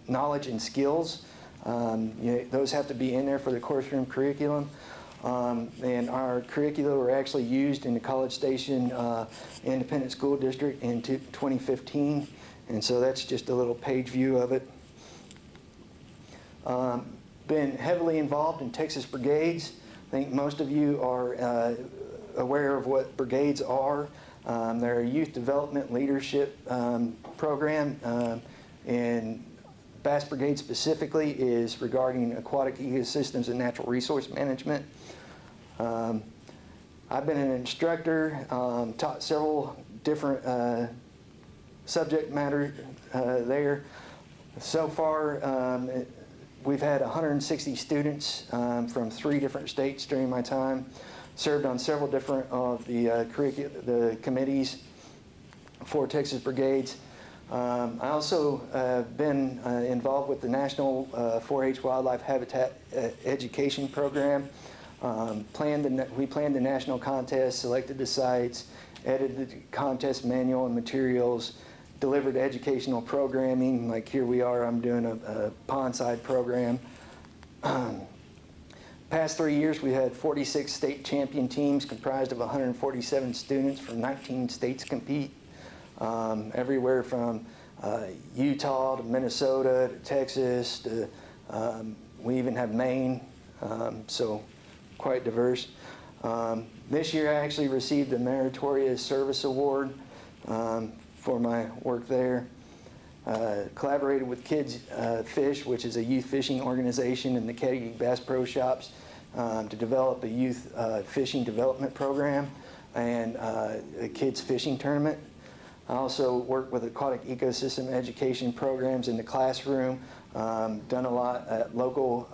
Knowledge and Skills. Those have to be in there for the course room curriculum. And our curricula were actually used in the College Station Independent School District in 2015. And so that's just a little page view of it. Been heavily involved in Texas Brigades. I think most of you are aware of what brigades are. They're a youth development leadership program, and Bass Brigade specifically is regarding aquatic ecosystems and natural resource management. I've been an instructor, taught several different subject matter there. So far, we've had 160 students from 3 different states during my time, served on several different of the committees for Texas Brigades. I also have been involved with the National 4-H Wildlife Habitat Education Program. We planned the national contest, selected the sites, edited the contest manual and materials, delivered educational programming. Like here we are, I'm doing a pondside program. Past 3 years, we had 46 state champion teams comprised of 147 students from 19 states compete. Everywhere from Utah to Minnesota to Texas to we even have Maine, so quite diverse. This year I actually received the Meritorious Service Award for my work there. Collaborated with Kids Fish, which is a youth fishing organization, in the Ketty Bass Pro Shops to develop a youth fishing development program and a kids fishing tournament. I also work with aquatic ecosystem education programs in the classroom, done a lot at local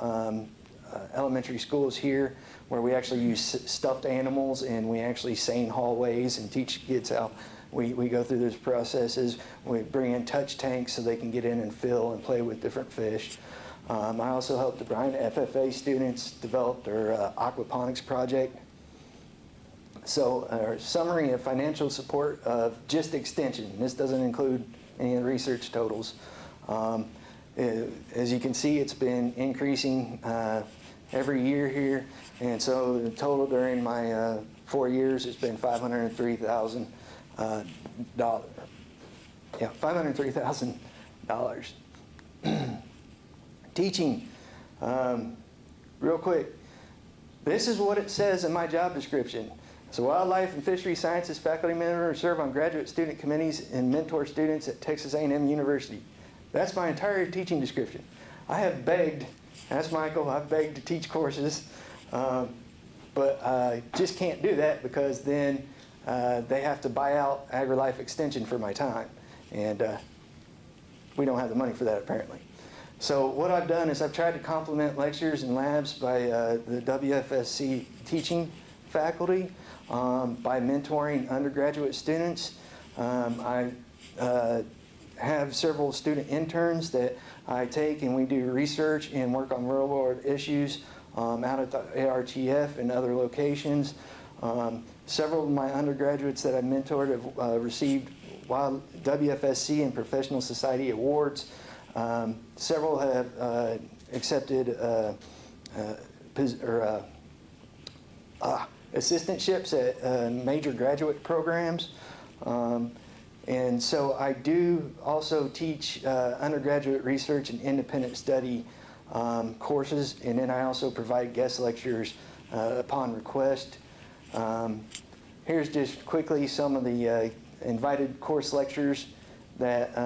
elementary schools here where we actually use stuffed animals and we actually seine hallways and teach kids how we go through those processes. We bring in touch tanks so they can get in and fill and play with different fish. I also helped the Bryant FFA students develop their aquaponics project. So our summary of financial support of just extension, this doesn't include any of the research totals. As you can see, it's been increasing every year here, and so the total during my 4 years has been $503,000. Yeah, $503,000. Teaching, real quick, this is what it says in my job description. So wildlife and fishery sciences faculty member, serve on graduate student committees and mentor students at Texas A&M University. That's my entire teaching description. I have begged, ask Michael, I've begged to teach courses, but I just can't do that because then they have to buy out AgriLife Extension for my time. And we don't have the money for that apparently. So what I've done is I've tried to complement lectures and labs by the WFSC teaching faculty, by mentoring undergraduate students. I have several student interns that I take and we do research and work on real world issues out at the ARTF and other locations. Several of my undergraduates that I've mentored have received WFSC and Professional Society awards. Several have accepted assistantships at major graduate programs. And so I do also teach undergraduate research and independent study courses, and then I also provide guest lectures upon request. Here's just quickly some of the invited course lectures that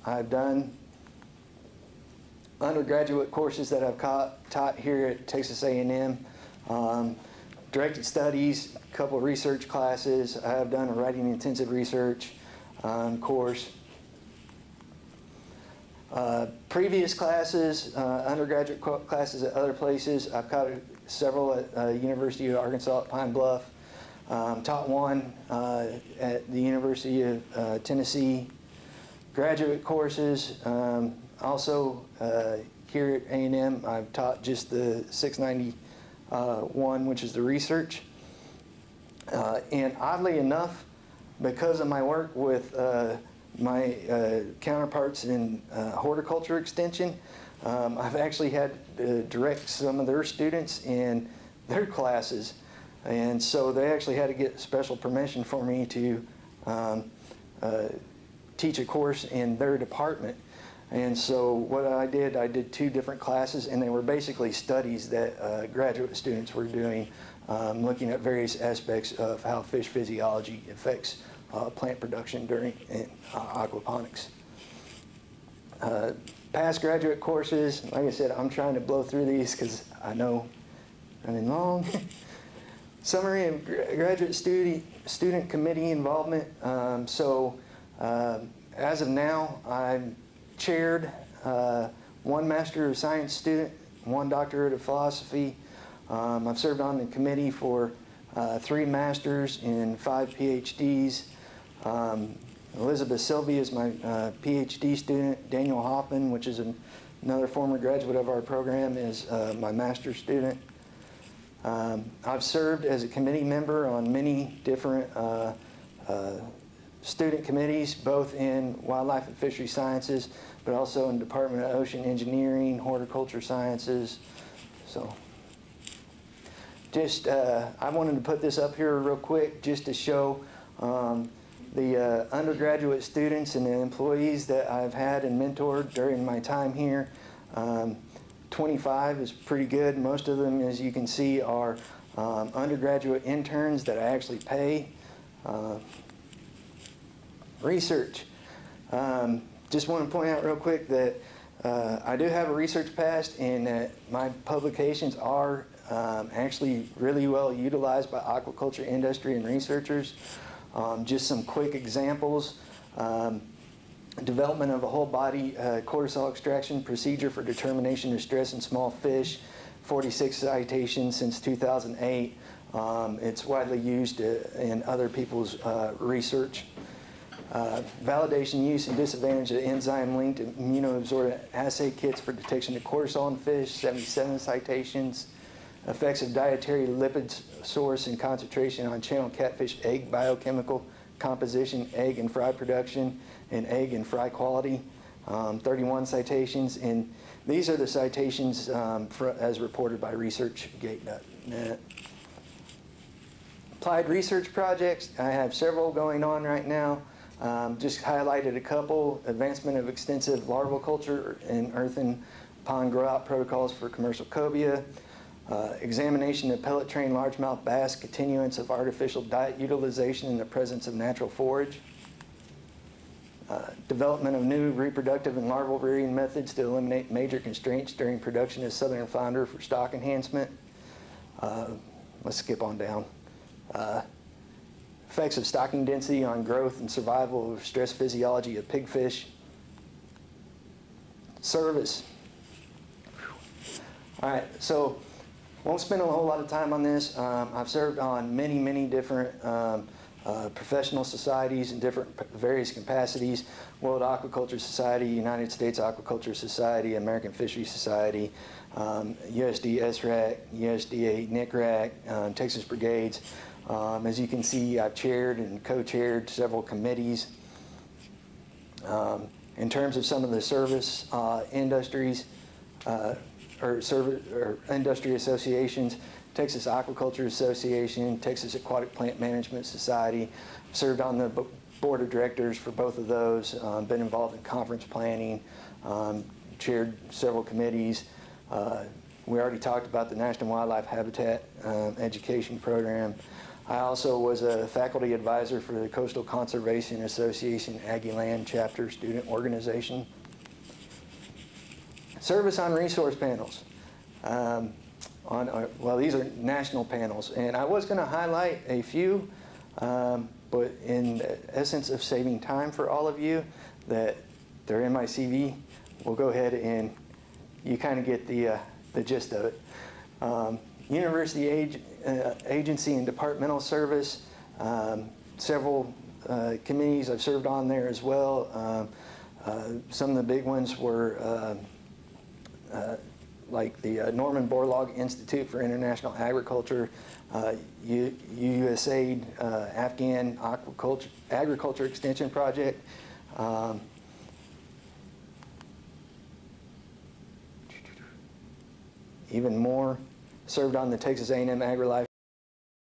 I've done. Undergraduate courses that I've taught here at Texas A&M. Directed studies, a couple of research classes. I have done a writing intensive research course. Previous classes, undergraduate classes at other places. I've taught several at University of Arkansas at Pine Bluff. Taught one at the University of Tennessee. Graduate courses, also here at A&M, I've taught just the 691, which is the research. And oddly enough, because of my work with my counterparts in horticulture extension, I've actually had to direct some of their students in their classes. And so they actually had to get special permission for me to teach a course in their department. And so what I did 2 different classes, and they were basically studies that graduate students were doing, looking at various aspects of how fish physiology affects plant production during aquaponics. Past graduate courses, like I said, I'm trying to blow through these because I know running long. Summary of graduate student committee involvement. As of now, I'm chaired one Master of Science student, one Doctorate of Philosophy. I've served on the committee for 3 Masters and 5 PhDs. Elizabeth Sylvie is my PhD student. Daniel Hoffman, which is another former graduate of our program, is my master's student. I've served as a committee member on many different student committees, both in wildlife and fishery sciences, but also in Department of Ocean Engineering, horticulture sciences. So just, I wanted to put this up here real quick just to show the undergraduate students and the employees that I've had and mentored during my time here. 25 is pretty good. Most of them, as you can see, are undergraduate interns that I actually pay. Research. Just want to point out real quick that I do have a research past, and that my publications are actually really well utilized by aquaculture industry and researchers. Just some quick examples. Development of a whole body cortisol extraction procedure for determination of stress in small fish, 46 citations since 2008. It's widely used in other people's research. Validation, use, and disadvantage of enzyme-linked immunoabsorbent assay kits for detection of cortisol in fish, 77 citations. Effects of dietary lipid source and concentration on channel catfish egg biochemical composition, egg and fry production, and egg and fry quality, 31 citations. And these are the citations as reported by ResearchGate.net. Applied research projects, I have several going on right now. Just highlighted a couple. Advancement of extensive larval culture in earthen pond grow-out protocols for commercial cobia. Examination of pellet train largemouth bass, continuance of artificial diet utilization in the presence of natural forage. Development of new reproductive and larval rearing methods to eliminate major constraints during production of southern flounder for stock enhancement. Let's skip on down. Effects of stocking density on growth and survival of stress physiology of pigfish. Service. All right, so won't spend a whole lot of time on this. I've served on many different professional societies in various capacities. World Aquaculture Society, United States Aquaculture Society, American Fisheries Society, USD SRAC, USDA NICRAC, Texas Brigades. As you can see, I've chaired and co-chaired several committees. In terms of some of the service industries, or industry associations, Texas Aquaculture Association, Texas Aquatic Plant Management Society. Served on the board of directors for both of those, been involved in conference planning, chaired several committees. We already talked about the National Wildlife Habitat Education Program. I also was a faculty advisor for the Coastal Conservation Association Aggie Land Chapter Student Organization. Service on resource panels. Well, these are national panels, and I was going to highlight a few, but in the essence of saving time for all of you, that they're in my CV, we'll go ahead and you kind of get the gist of it. University agency and departmental service, several committees I've served on there as well. Some of the big ones were like the Norman Borlaug Institute for International Agriculture, USAID, Afghan Agriculture Extension Project. Even more. Served on the Texas A&M AgriLife